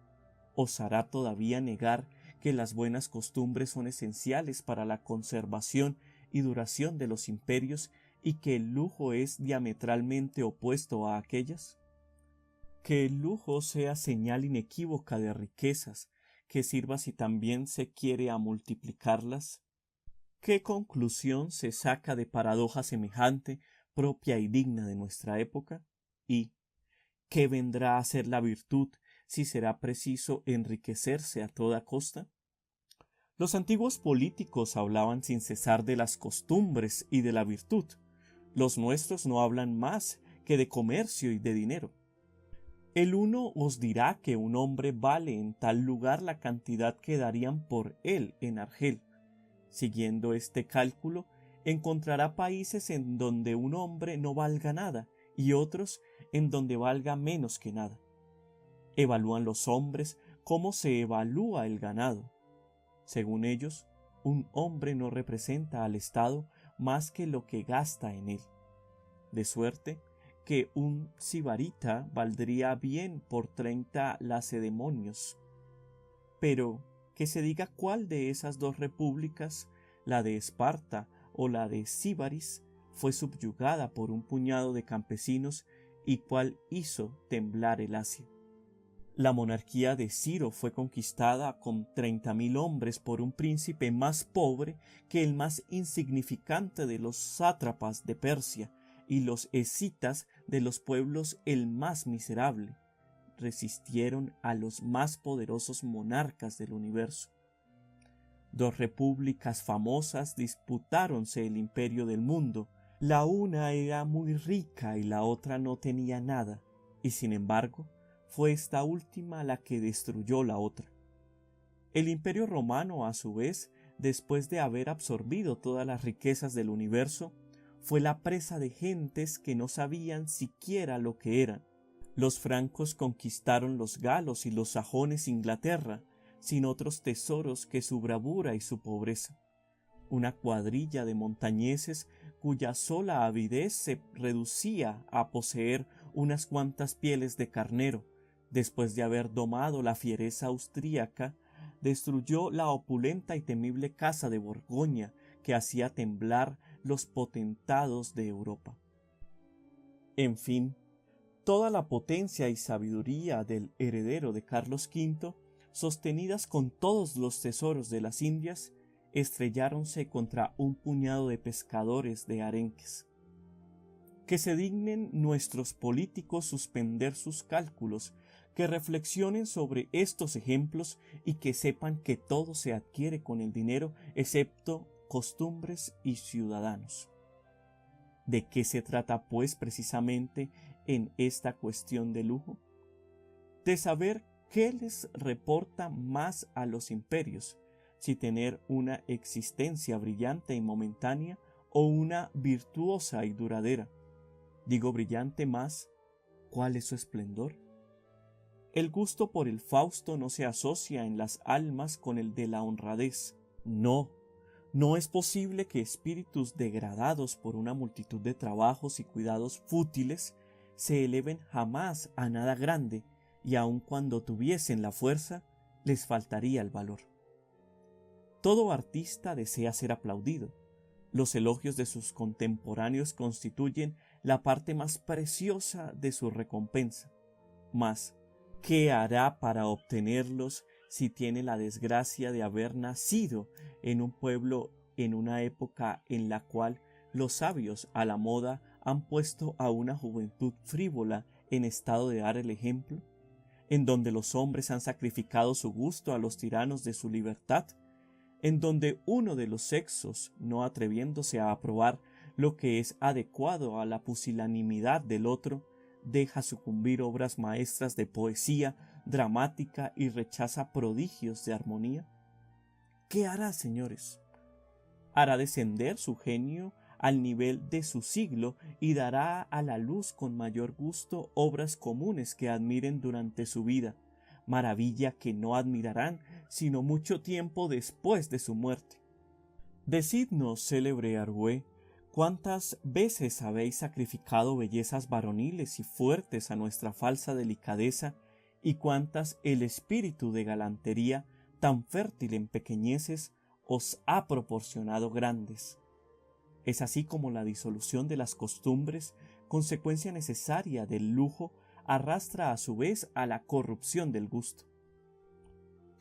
osará todavía negar que las buenas costumbres son esenciales para la conservación y duración de los imperios y que el lujo es diametralmente opuesto a aquellas. Que el lujo sea señal inequívoca de riquezas, que sirva si también se quiere a multiplicarlas. ¿Qué conclusión se saca de paradoja semejante, propia y digna de nuestra época? ¿Y qué vendrá a ser la virtud si será preciso enriquecerse a toda costa? Los antiguos políticos hablaban sin cesar de las costumbres y de la virtud. Los nuestros no hablan más que de comercio y de dinero. El uno os dirá que un hombre vale en tal lugar la cantidad que darían por él en Argel. Siguiendo este cálculo, encontrará países en donde un hombre no valga nada y otros en donde valga menos que nada. Evalúan los hombres como se evalúa el ganado. Según ellos, un hombre no representa al Estado más que lo que gasta en él. De suerte que un sibarita valdría bien por 30 lacedemonios. Pero que se diga cuál de esas dos repúblicas, la de Esparta o la de Síbaris, fue subyugada por un puñado de campesinos y cuál hizo temblar el Asia. La monarquía de Ciro fue conquistada con 30.000 hombres por un príncipe más pobre que el más insignificante de los sátrapas de Persia, y los escitas de los pueblos el más miserable. Resistieron a los más poderosos monarcas del universo. Dos repúblicas famosas disputáronse el imperio del mundo. La una era muy rica y la otra no tenía nada, y sin embargo, fue esta última la que destruyó la otra. El imperio romano, a su vez, después de haber absorbido todas las riquezas del universo, fue la presa de gentes que no sabían siquiera lo que eran. Los francos conquistaron los galos y los sajones Inglaterra, sin otros tesoros que su bravura y su pobreza. Una cuadrilla de montañeses cuya sola avidez se reducía a poseer unas cuantas pieles de carnero, después de haber domado la fiereza austríaca, destruyó la opulenta y temible casa de Borgoña que hacía temblar los potentados de Europa. En fin, toda la potencia y sabiduría del heredero de Carlos V, sostenidas con todos los tesoros de las Indias, estrelláronse contra un puñado de pescadores de arenques. Que se dignen nuestros políticos suspender sus cálculos, que reflexionen sobre estos ejemplos y que sepan que todo se adquiere con el dinero excepto costumbres y ciudadanos. ¿De qué se trata, pues, precisamente en esta cuestión de lujo? De saber qué les reporta más a los imperios, si tener una existencia brillante y momentánea o una virtuosa y duradera. Digo brillante más, ¿cuál es su esplendor? El gusto por el Fausto no se asocia en las almas con el de la honradez. No, No es posible que espíritus degradados por una multitud de trabajos y cuidados fútiles se eleven jamás a nada grande, y aun cuando tuviesen la fuerza, les faltaría el valor. Todo artista desea ser aplaudido. Los elogios de sus contemporáneos constituyen la parte más preciosa de su recompensa. Mas, ¿qué hará para obtenerlos si tiene la desgracia de haber nacido en un pueblo en una época en la cual los sabios a la moda han puesto a una juventud frívola en estado de dar el ejemplo, en donde los hombres han sacrificado su gusto a los tiranos de su libertad, en donde uno de los sexos, no atreviéndose a aprobar lo que es adecuado a la pusilanimidad del otro, deja sucumbir obras maestras de poesía dramática y rechaza prodigios de armonía? ¿Qué hará, señores? Hará descender su genio al nivel de su siglo y dará a la luz con mayor gusto obras comunes que admiren durante su vida, maravilla que no admirarán sino mucho tiempo después de su muerte. Decidnos, célebre Argüé, ¿cuántas veces habéis sacrificado bellezas varoniles y fuertes a nuestra falsa delicadeza, y cuántas el espíritu de galantería, tan fértil en pequeñeces, os ha proporcionado grandes? Es así como la disolución de las costumbres, consecuencia necesaria del lujo, arrastra a su vez a la corrupción del gusto.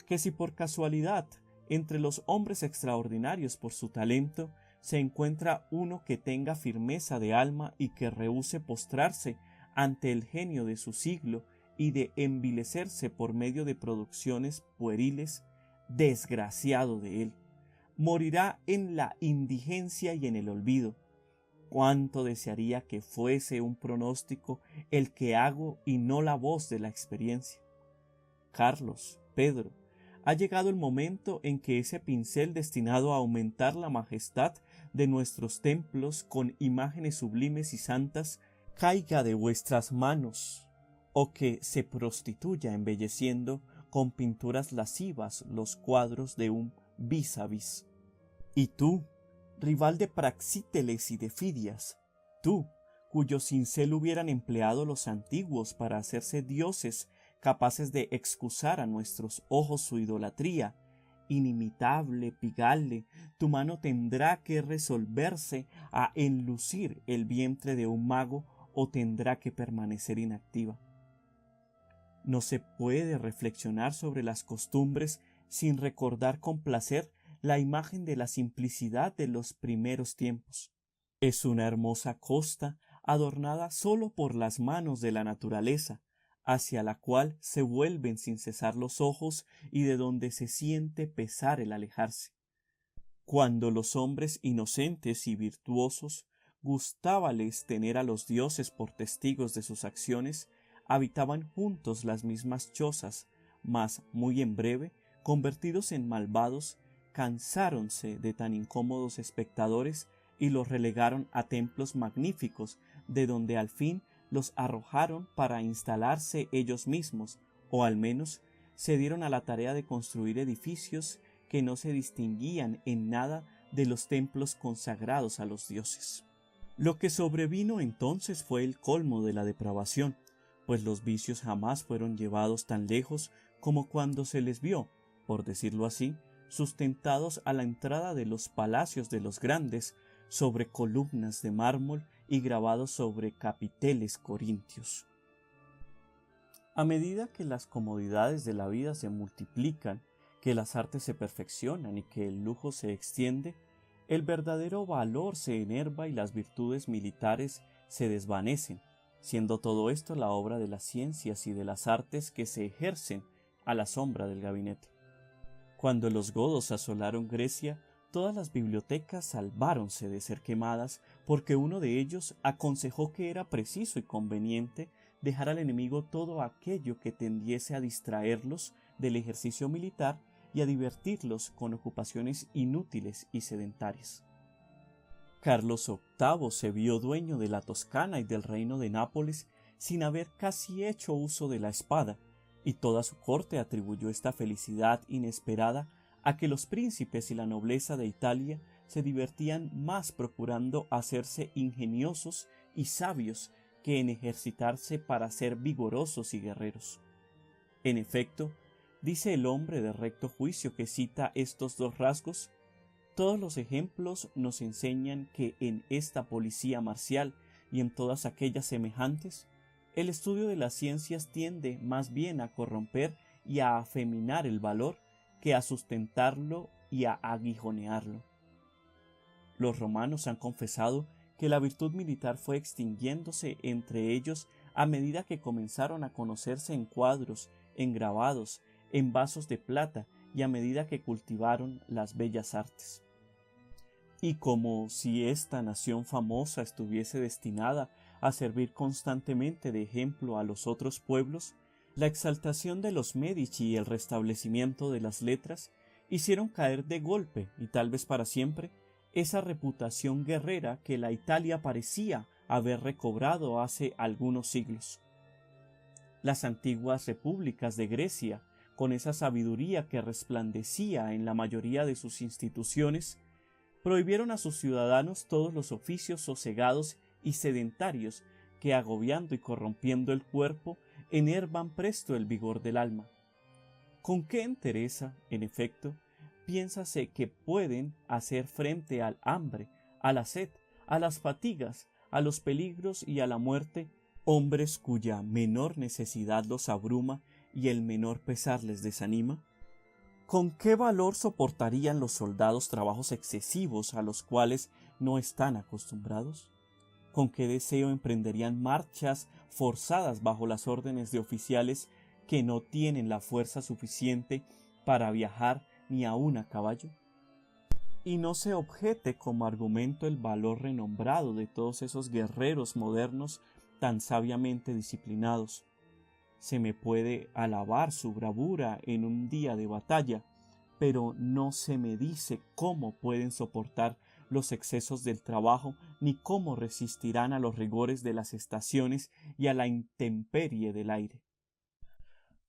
Que si por casualidad entre los hombres extraordinarios por su talento se encuentra uno que tenga firmeza de alma y que rehúse postrarse ante el genio de su siglo y de envilecerse por medio de producciones pueriles, desgraciado de él, morirá en la indigencia y en el olvido. Cuánto desearía que fuese un pronóstico el que hago y no la voz de la experiencia. Carlos, Pedro, ha llegado el momento en que ese pincel destinado a aumentar la majestad de nuestros templos con imágenes sublimes y santas caiga de vuestras manos, o que se prostituya embelleciendo con pinturas lascivas los cuadros de un vis a vis. Y tú, rival de Praxíteles y de Fidias, tú, cuyo cincel hubieran empleado los antiguos para hacerse dioses capaces de excusar a nuestros ojos su idolatría, inimitable Pigale, tu mano tendrá que resolverse a enlucir el vientre de un mago o tendrá que permanecer inactiva. No se puede reflexionar sobre las costumbres sin recordar con placer la imagen de la simplicidad de los primeros tiempos. Es una hermosa costa adornada sólo por las manos de la naturaleza, hacia la cual se vuelven sin cesar los ojos y de donde se siente pesar el alejarse. Cuando los hombres inocentes y virtuosos gustábales tener a los dioses por testigos de sus acciones, habitaban juntos las mismas chozas, mas muy en breve, convertidos en malvados, cansáronse de tan incómodos espectadores y los relegaron a templos magníficos, de donde al fin los arrojaron para instalarse ellos mismos, o al menos se dieron a la tarea de construir edificios que no se distinguían en nada de los templos consagrados a los dioses. Lo que sobrevino entonces fue el colmo de la depravación, pues los vicios jamás fueron llevados tan lejos como cuando se les vio, por decirlo así, sustentados a la entrada de los palacios de los grandes, sobre columnas de mármol y grabados sobre capiteles corintios. A medida que las comodidades de la vida se multiplican, que las artes se perfeccionan y que el lujo se extiende, el verdadero valor se enerva y las virtudes militares se desvanecen, siendo todo esto la obra de las ciencias y de las artes que se ejercen a la sombra del gabinete. Cuando los godos asolaron Grecia, todas las bibliotecas salváronse de ser quemadas porque uno de ellos aconsejó que era preciso y conveniente dejar al enemigo todo aquello que tendiese a distraerlos del ejercicio militar y a divertirlos con ocupaciones inútiles y sedentarias. Carlos VIII se vio dueño de la Toscana y del reino de Nápoles sin haber casi hecho uso de la espada, y toda su corte atribuyó esta felicidad inesperada a que los príncipes y la nobleza de Italia se divertían más procurando hacerse ingeniosos y sabios que en ejercitarse para ser vigorosos y guerreros. En efecto, dice el hombre de recto juicio que cita estos dos rasgos, todos los ejemplos nos enseñan que en esta policía marcial y en todas aquellas semejantes, el estudio de las ciencias tiende más bien a corromper y a afeminar el valor que a sustentarlo y a aguijonearlo. Los romanos han confesado que la virtud militar fue extinguiéndose entre ellos a medida que comenzaron a conocerse en cuadros, en grabados, en vasos de plata y a medida que cultivaron las bellas artes. Y como si esta nación famosa estuviese destinada a servir constantemente de ejemplo a los otros pueblos, la exaltación de los Médici y el restablecimiento de las letras hicieron caer de golpe, y tal vez para siempre, esa reputación guerrera que la Italia parecía haber recobrado hace algunos siglos. Las antiguas repúblicas de Grecia, con esa sabiduría que resplandecía en la mayoría de sus instituciones, prohibieron a sus ciudadanos todos los oficios sosegados y sedentarios que, agobiando y corrompiendo el cuerpo, enervan presto el vigor del alma. ¿Con qué entereza, en efecto, piénsase que pueden hacer frente al hambre, a la sed, a las fatigas, a los peligros y a la muerte, hombres cuya menor necesidad los abruma y el menor pesar les desanima? ¿Con qué valor soportarían los soldados trabajos excesivos a los cuales no están acostumbrados? ¿Con qué deseo emprenderían marchas forzadas bajo las órdenes de oficiales que no tienen la fuerza suficiente para viajar ni aun a caballo? Y no se objete como argumento el valor renombrado de todos esos guerreros modernos tan sabiamente disciplinados. Se me puede alabar su bravura en un día de batalla, pero no se me dice cómo pueden soportar los excesos del trabajo ni cómo resistirán a los rigores de las estaciones y a la intemperie del aire.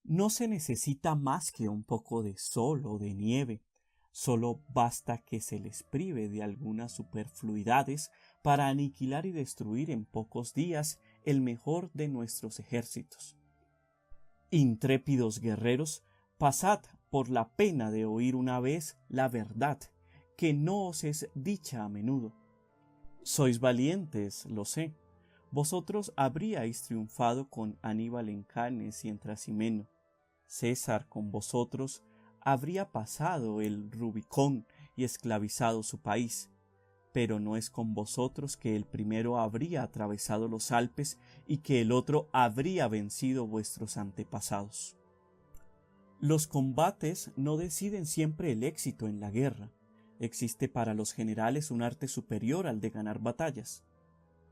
No se necesita más que un poco de sol o de nieve, solo basta que se les prive de algunas superfluidades para aniquilar y destruir en pocos días el mejor de nuestros ejércitos. Intrépidos guerreros, pasad por la pena de oír una vez la verdad, que no os es dicha a menudo. Sois valientes, lo sé. Vosotros habríais triunfado con Aníbal en Cannes y en Trasimeno. César con vosotros habría pasado el Rubicón y esclavizado su país. Pero no es con vosotros que el primero habría atravesado los Alpes y que el otro habría vencido vuestros antepasados. Los combates no deciden siempre el éxito en la guerra. Existe para los generales un arte superior al de ganar batallas.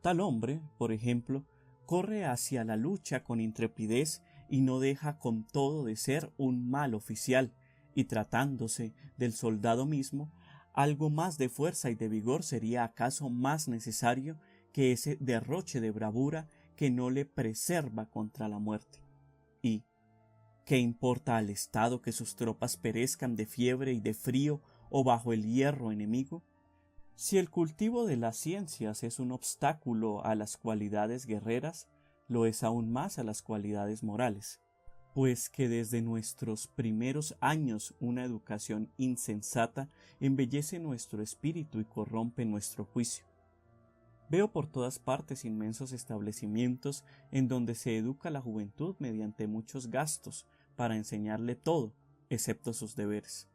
Tal hombre, por ejemplo, corre hacia la lucha con intrepidez y no deja con todo de ser un mal oficial, y tratándose del soldado mismo, algo más de fuerza y de vigor sería acaso más necesario que ese derroche de bravura que no le preserva contra la muerte. Y ¿qué importa al Estado que sus tropas perezcan de fiebre y de frío o bajo el hierro enemigo? Si el cultivo de las ciencias es un obstáculo a las cualidades guerreras, lo es aún más a las cualidades morales, pues que desde nuestros primeros años una educación insensata embellece nuestro espíritu y corrompe nuestro juicio. Veo por todas partes inmensos establecimientos en donde se educa a la juventud mediante muchos gastos para enseñarle todo, excepto sus deberes.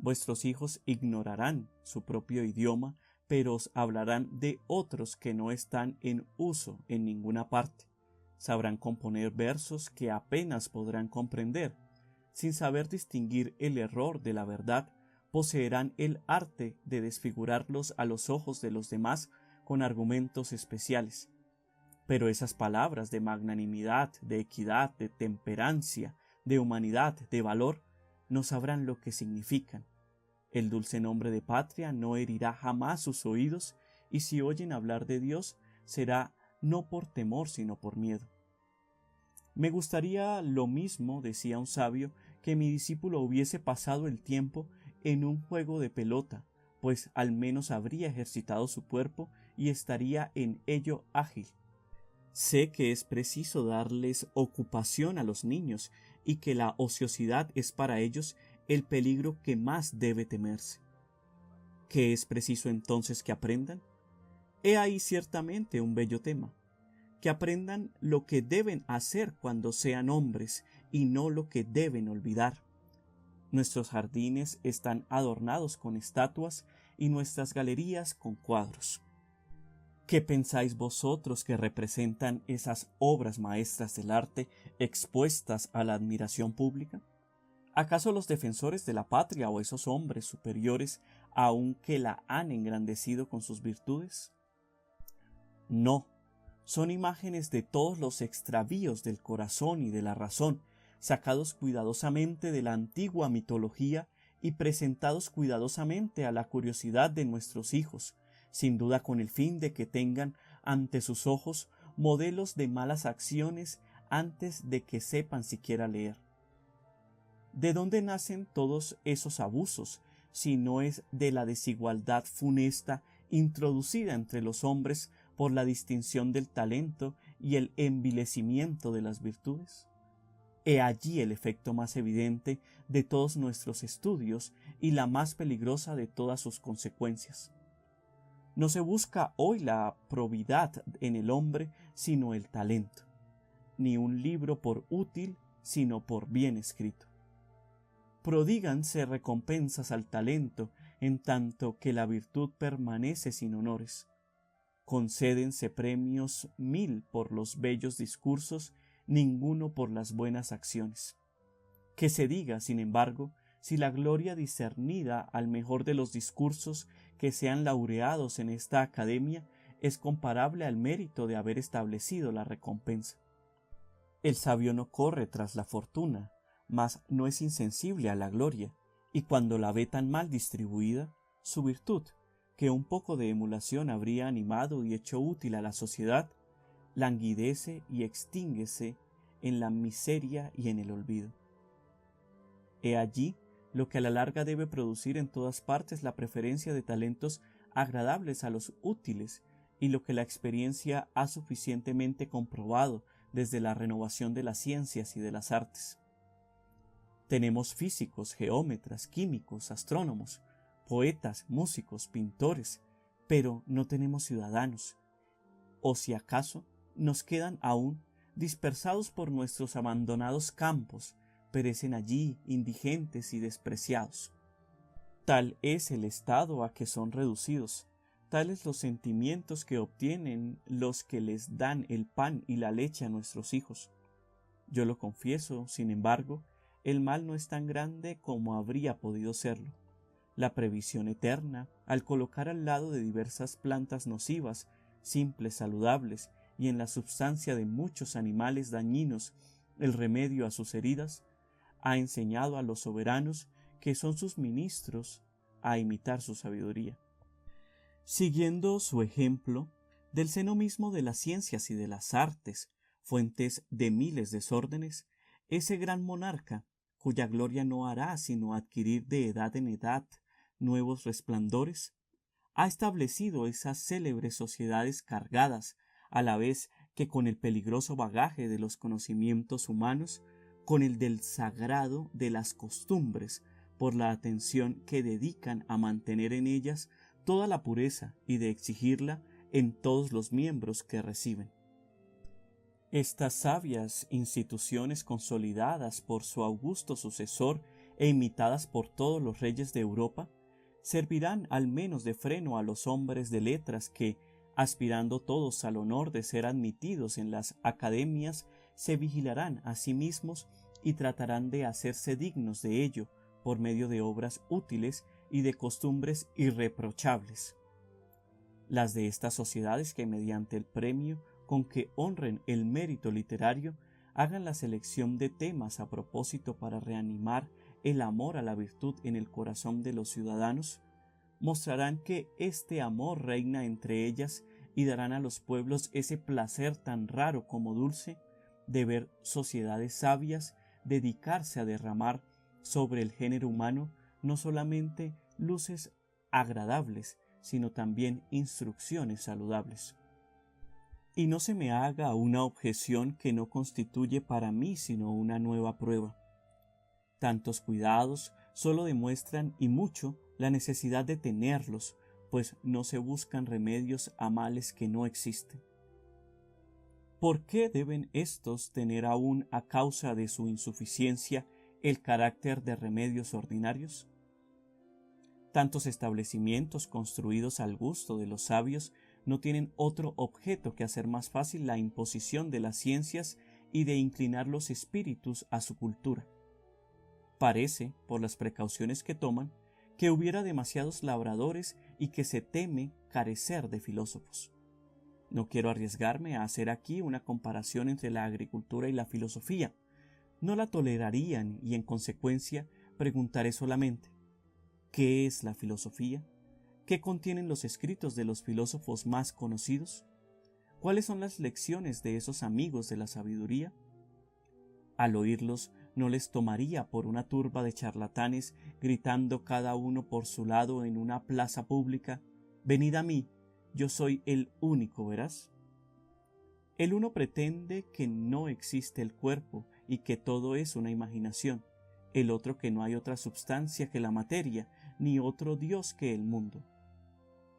Vuestros hijos ignorarán su propio idioma, pero os hablarán de otros que no están en uso en ninguna parte. Sabrán componer versos que apenas podrán comprender. Sin saber distinguir el error de la verdad, poseerán el arte de desfigurarlos a los ojos de los demás con argumentos especiales. Pero esas palabras de magnanimidad, de equidad, de temperancia, de humanidad, de valor, no sabrán lo que significan. El dulce nombre de patria no herirá jamás sus oídos, y si oyen hablar de Dios, será no por temor sino por miedo. Me gustaría lo mismo, decía un sabio, que mi discípulo hubiese pasado el tiempo en un juego de pelota, pues al menos habría ejercitado su cuerpo y estaría en ello ágil. Sé que es preciso darles ocupación a los niños y que la ociosidad es para ellos el peligro que más debe temerse. ¿Qué es preciso entonces que aprendan? He ahí ciertamente un bello tema. Que aprendan lo que deben hacer cuando sean hombres y no lo que deben olvidar. Nuestros jardines están adornados con estatuas y nuestras galerías con cuadros. ¿Qué pensáis vosotros que representan esas obras maestras del arte expuestas a la admiración pública? ¿Acaso los defensores de la patria o esos hombres superiores aun que la han engrandecido con sus virtudes? No, son imágenes de todos los extravíos del corazón y de la razón, sacados cuidadosamente de la antigua mitología y presentados cuidadosamente a la curiosidad de nuestros hijos, sin duda con el fin de que tengan ante sus ojos modelos de malas acciones antes de que sepan siquiera leer. ¿De dónde nacen todos esos abusos, si no es de la desigualdad funesta introducida entre los hombres por la distinción del talento y el envilecimiento de las virtudes? He allí el efecto más evidente de todos nuestros estudios y la más peligrosa de todas sus consecuencias. No se busca hoy la probidad en el hombre, sino el talento, ni un libro por útil, sino por bien escrito. Prodíganse recompensas al talento, en tanto que la virtud permanece sin honores. Concédense premios 1000 por los bellos discursos, ninguno por las buenas acciones. Que se diga, sin embargo, si la gloria discernida al mejor de los discursos que sean laureados en esta academia es comparable al mérito de haber establecido la recompensa. El sabio no corre tras la fortuna, mas no es insensible a la gloria, y cuando la ve tan mal distribuida, su virtud, que un poco de emulación habría animado y hecho útil a la sociedad, languidece y extínguese en la miseria y en el olvido. He allí lo que a la larga debe producir en todas partes la preferencia de talentos agradables a los útiles, y lo que la experiencia ha suficientemente comprobado desde la renovación de las ciencias y de las artes. Tenemos físicos, geómetras, químicos, astrónomos, poetas, músicos, pintores, pero no tenemos ciudadanos. O si acaso, nos quedan aún, dispersados por nuestros abandonados campos, perecen allí indigentes y despreciados. Tal es el estado a que son reducidos, tales los sentimientos que obtienen los que les dan el pan y la leche a nuestros hijos. Yo lo confieso, sin embargo, el mal no es tan grande como habría podido serlo. La previsión eterna, al colocar al lado de diversas plantas nocivas, simples, saludables, y en la substancia de muchos animales dañinos, el remedio a sus heridas, ha enseñado a los soberanos, que son sus ministros, a imitar su sabiduría. Siguiendo su ejemplo, del seno mismo de las ciencias y de las artes, fuentes de miles desórdenes, ese gran monarca, cuya gloria no hará sino adquirir de edad en edad nuevos resplandores, ha establecido esas célebres sociedades cargadas, a la vez que con el peligroso bagaje de los conocimientos humanos, con el del sagrado de las costumbres, por la atención que dedican a mantener en ellas toda la pureza y de exigirla en todos los miembros que reciben. Estas sabias instituciones, consolidadas por su augusto sucesor e imitadas por todos los reyes de Europa, servirán al menos de freno a los hombres de letras que, aspirando todos al honor de ser admitidos en las academias, se vigilarán a sí mismos y tratarán de hacerse dignos de ello por medio de obras útiles y de costumbres irreprochables. Las de estas sociedades que mediante el premio con que honren el mérito literario hagan la selección de temas a propósito para reanimar el amor a la virtud en el corazón de los ciudadanos, mostrarán que este amor reina entre ellas y darán a los pueblos ese placer tan raro como dulce de ver sociedades sabias dedicarse a derramar sobre el género humano no solamente luces agradables, sino también instrucciones saludables. Y no se me haga una objeción que no constituye para mí sino una nueva prueba. Tantos cuidados solo demuestran y mucho la necesidad de tenerlos, pues no se buscan remedios a males que no existen. ¿Por qué deben éstos tener aún a causa de su insuficiencia el carácter de remedios ordinarios? Tantos establecimientos construidos al gusto de los sabios no tienen otro objeto que hacer más fácil la imposición de las ciencias y de inclinar los espíritus a su cultura. Parece, por las precauciones que toman, que hubiera demasiados labradores y que se teme carecer de filósofos. No quiero arriesgarme a hacer aquí una comparación entre la agricultura y la filosofía. No la tolerarían y en consecuencia preguntaré solamente: ¿qué es la filosofía? ¿Qué contienen los escritos de los filósofos más conocidos? ¿Cuáles son las lecciones de esos amigos de la sabiduría? Al oírlos, no les tomaría por una turba de charlatanes gritando cada uno por su lado en una plaza pública: «Venid a mí, yo soy el único veraz». El uno pretende que no existe el cuerpo y que todo es una imaginación, el otro que no hay otra substancia que la materia, ni otro Dios que el mundo.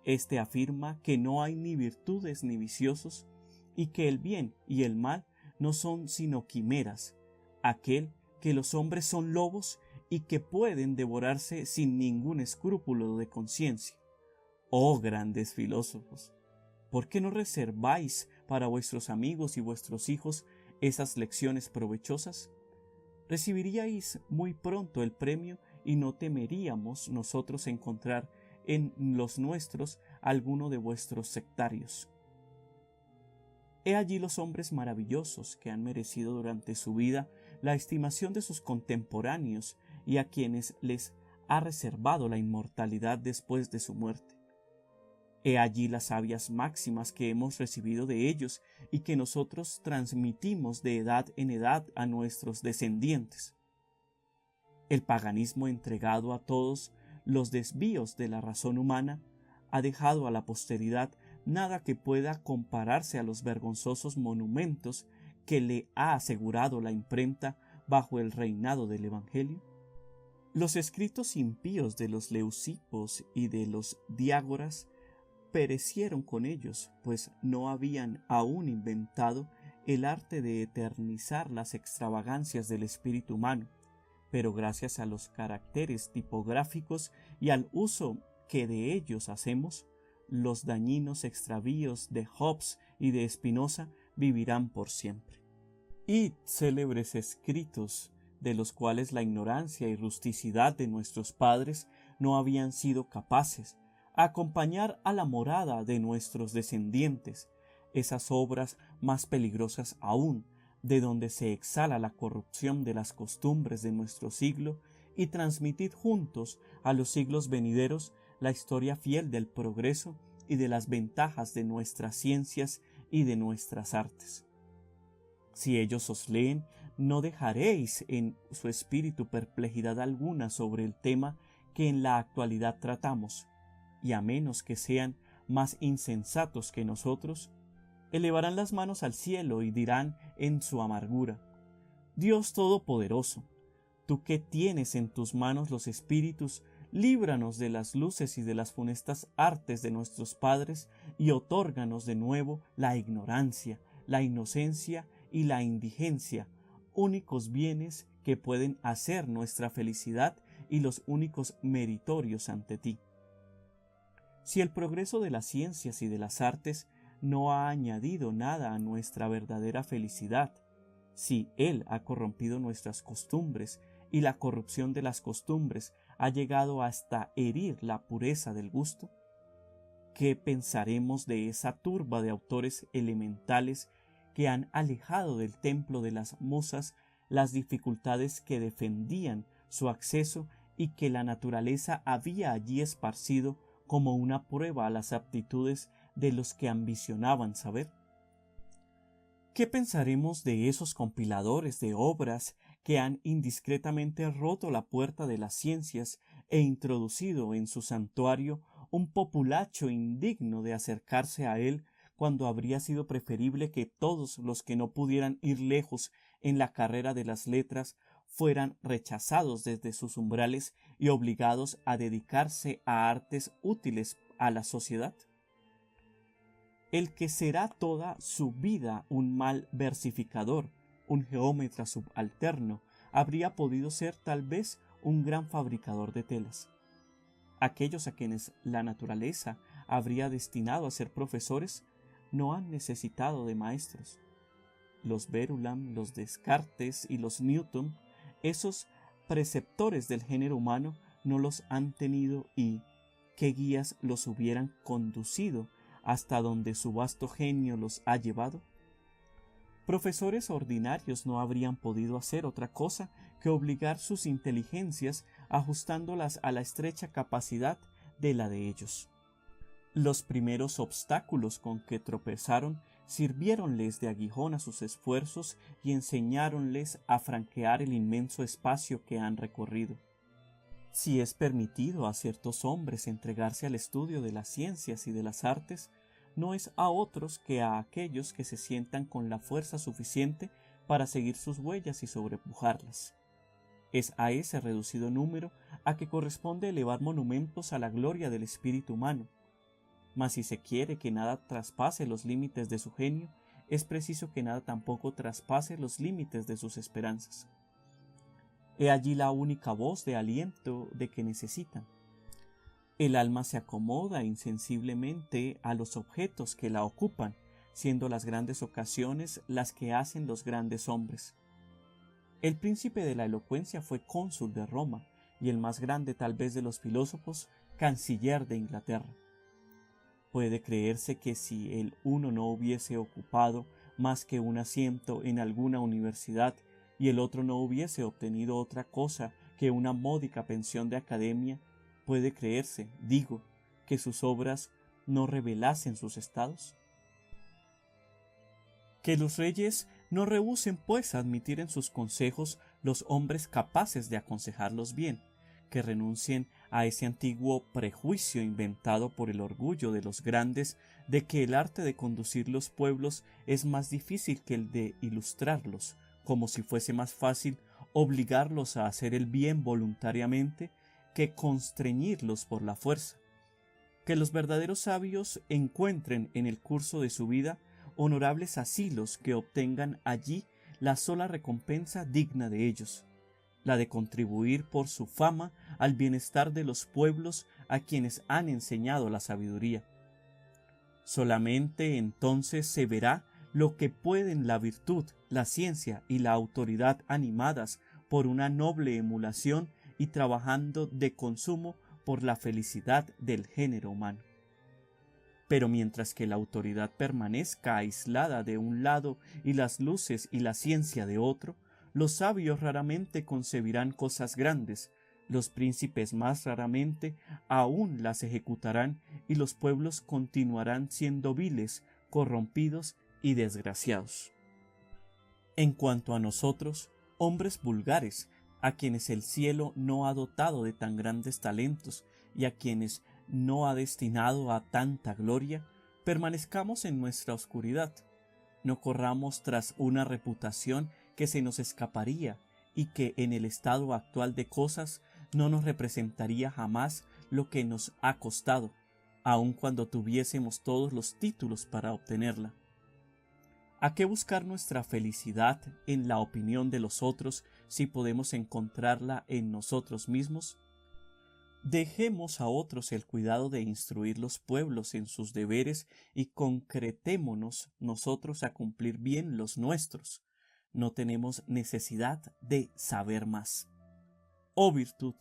Este afirma que no hay ni virtudes ni viciosos, y que el bien y el mal no son sino quimeras, aquel que los hombres son lobos y que pueden devorarse sin ningún escrúpulo de conciencia. Oh grandes filósofos, ¿por qué no reserváis para vuestros amigos y vuestros hijos esas lecciones provechosas? Recibiríais muy pronto el premio y no temeríamos nosotros encontrar en los nuestros alguno de vuestros sectarios. He allí los hombres maravillosos que han merecido durante su vida la estimación de sus contemporáneos y a quienes les ha reservado la inmortalidad después de su muerte. He allí las sabias máximas que hemos recibido de ellos y que nosotros transmitimos de edad en edad a nuestros descendientes. El paganismo entregado a todos los desvíos de la razón humana ha dejado a la posteridad nada que pueda compararse a los vergonzosos monumentos que le ha asegurado la imprenta bajo el reinado del Evangelio. Los escritos impíos de los Leucipos y de los Diágoras perecieron con ellos, pues no habían aún inventado el arte de eternizar las extravagancias del espíritu humano, pero gracias a los caracteres tipográficos y al uso que de ellos hacemos, los dañinos extravíos de Hobbes y de Spinoza vivirán por siempre. Y célebres escritos, de los cuales la ignorancia y rusticidad de nuestros padres no habían sido capaces acompañar a la morada de nuestros descendientes, esas obras más peligrosas aún, de donde se exhala la corrupción de las costumbres de nuestro siglo, y transmitid juntos a los siglos venideros la historia fiel del progreso y de las ventajas de nuestras ciencias y de nuestras artes. Si ellos os leen, no dejaréis en su espíritu perplejidad alguna sobre el tema que en la actualidad tratamos, y a menos que sean más insensatos que nosotros, elevarán las manos al cielo y dirán en su amargura: Dios Todopoderoso, tú que tienes en tus manos los espíritus, líbranos de las luces y de las funestas artes de nuestros padres y otórganos de nuevo la ignorancia, la inocencia y la indigencia, únicos bienes que pueden hacer nuestra felicidad y los únicos meritorios ante ti. Si el progreso de las ciencias y de las artes no ha añadido nada a nuestra verdadera felicidad, si él ha corrompido nuestras costumbres y la corrupción de las costumbres ha llegado hasta herir la pureza del gusto, ¿qué pensaremos de esa turba de autores elementales que han alejado del templo de las musas las dificultades que defendían su acceso y que la naturaleza había allí esparcido como una prueba a las aptitudes de los que ambicionaban saber? ¿Qué pensaremos de esos compiladores de obras que han indiscretamente roto la puerta de las ciencias e introducido en su santuario un populacho indigno de acercarse a él, cuando habría sido preferible que todos los que no pudieran ir lejos en la carrera de las letras fueran rechazados desde sus umbrales y obligados a dedicarse a artes útiles a la sociedad? El que será toda su vida un mal versificador, un geómetra subalterno, habría podido ser tal vez un gran fabricador de telas. Aquellos a quienes la naturaleza habría destinado a ser profesores no han necesitado de maestros. Los Verulam, los Descartes y los Newton, esos preceptores del género humano, no los han tenido, y qué guías los hubieran conducido hasta donde su vasto genio los ha llevado. Profesores ordinarios no habrían podido hacer otra cosa que obligar sus inteligencias ajustándolas a la estrecha capacidad de la de ellos. Los primeros obstáculos con que tropezaron sirviéronles de aguijón a sus esfuerzos y enseñáronles a franquear el inmenso espacio que han recorrido. Si es permitido a ciertos hombres entregarse al estudio de las ciencias y de las artes, no es a otros que a aquellos que se sientan con la fuerza suficiente para seguir sus huellas y sobrepujarlas. Es a ese reducido número a que corresponde elevar monumentos a la gloria del espíritu humano. Mas si se quiere que nada traspase los límites de su genio, es preciso que nada tampoco traspase los límites de sus esperanzas. He allí la única voz de aliento de que necesitan. El alma se acomoda insensiblemente a los objetos que la ocupan, siendo las grandes ocasiones las que hacen los grandes hombres. El príncipe de la elocuencia fue cónsul de Roma, y el más grande tal vez de los filósofos, canciller de Inglaterra. Puede creerse que si el uno no hubiese ocupado más que un asiento en alguna universidad y el otro no hubiese obtenido otra cosa que una módica pensión de academia, puede creerse, digo, que sus obras no revelasen sus estados. Que los reyes no rehúsen, pues, a admitir en sus consejos los hombres capaces de aconsejarlos bien, que renuncien a ese antiguo prejuicio inventado por el orgullo de los grandes de que el arte de conducir los pueblos es más difícil que el de ilustrarlos, como si fuese más fácil obligarlos a hacer el bien voluntariamente que constreñirlos por la fuerza. Que los verdaderos sabios encuentren en el curso de su vida honorables asilos que obtengan allí la sola recompensa digna de ellos, la de contribuir por su fama al bienestar de los pueblos a quienes han enseñado la sabiduría. Solamente entonces se verá lo que pueden la virtud, la ciencia y la autoridad animadas por una noble emulación y trabajando de consumo por la felicidad del género humano. Pero mientras que la autoridad permanezca aislada de un lado y las luces y la ciencia de otro, los sabios raramente concebirán cosas grandes, los príncipes más raramente aún las ejecutarán y los pueblos continuarán siendo viles, corrompidos y desgraciados. En cuanto a nosotros, hombres vulgares, a quienes el cielo no ha dotado de tan grandes talentos y a quienes no ha destinado a tanta gloria, permanezcamos en nuestra oscuridad, no corramos tras una reputación que se nos escaparía y que en el estado actual de cosas no nos representaría jamás lo que nos ha costado, aun cuando tuviésemos todos los títulos para obtenerla. ¿A qué buscar nuestra felicidad en la opinión de los otros si podemos encontrarla en nosotros mismos? Dejemos a otros el cuidado de instruir los pueblos en sus deberes y concretémonos nosotros a cumplir bien los nuestros. No tenemos necesidad de saber más. Oh virtud,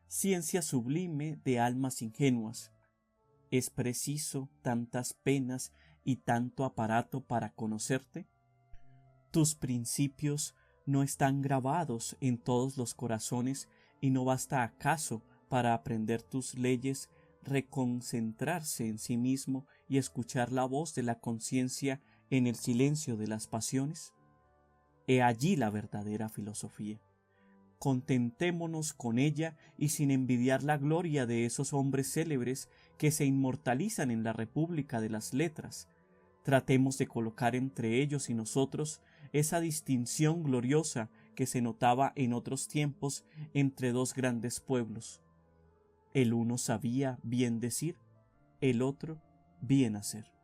ciencia sublime de almas ingenuas, ¿es preciso tantas penas y tanto aparato para conocerte? Tus principios no están grabados en todos los corazones y no basta acaso para aprender tus leyes reconcentrarse en sí mismo y escuchar la voz de la conciencia en el silencio de las pasiones. He allí la verdadera filosofía. contentémonos con ella y sin envidiar la gloria de esos hombres célebres que se inmortalizan en la República de las Letras, tratemos de colocar entre ellos y nosotros esa distinción gloriosa que se notaba en otros tiempos entre dos grandes pueblos. El uno sabía bien decir, el otro bien hacer.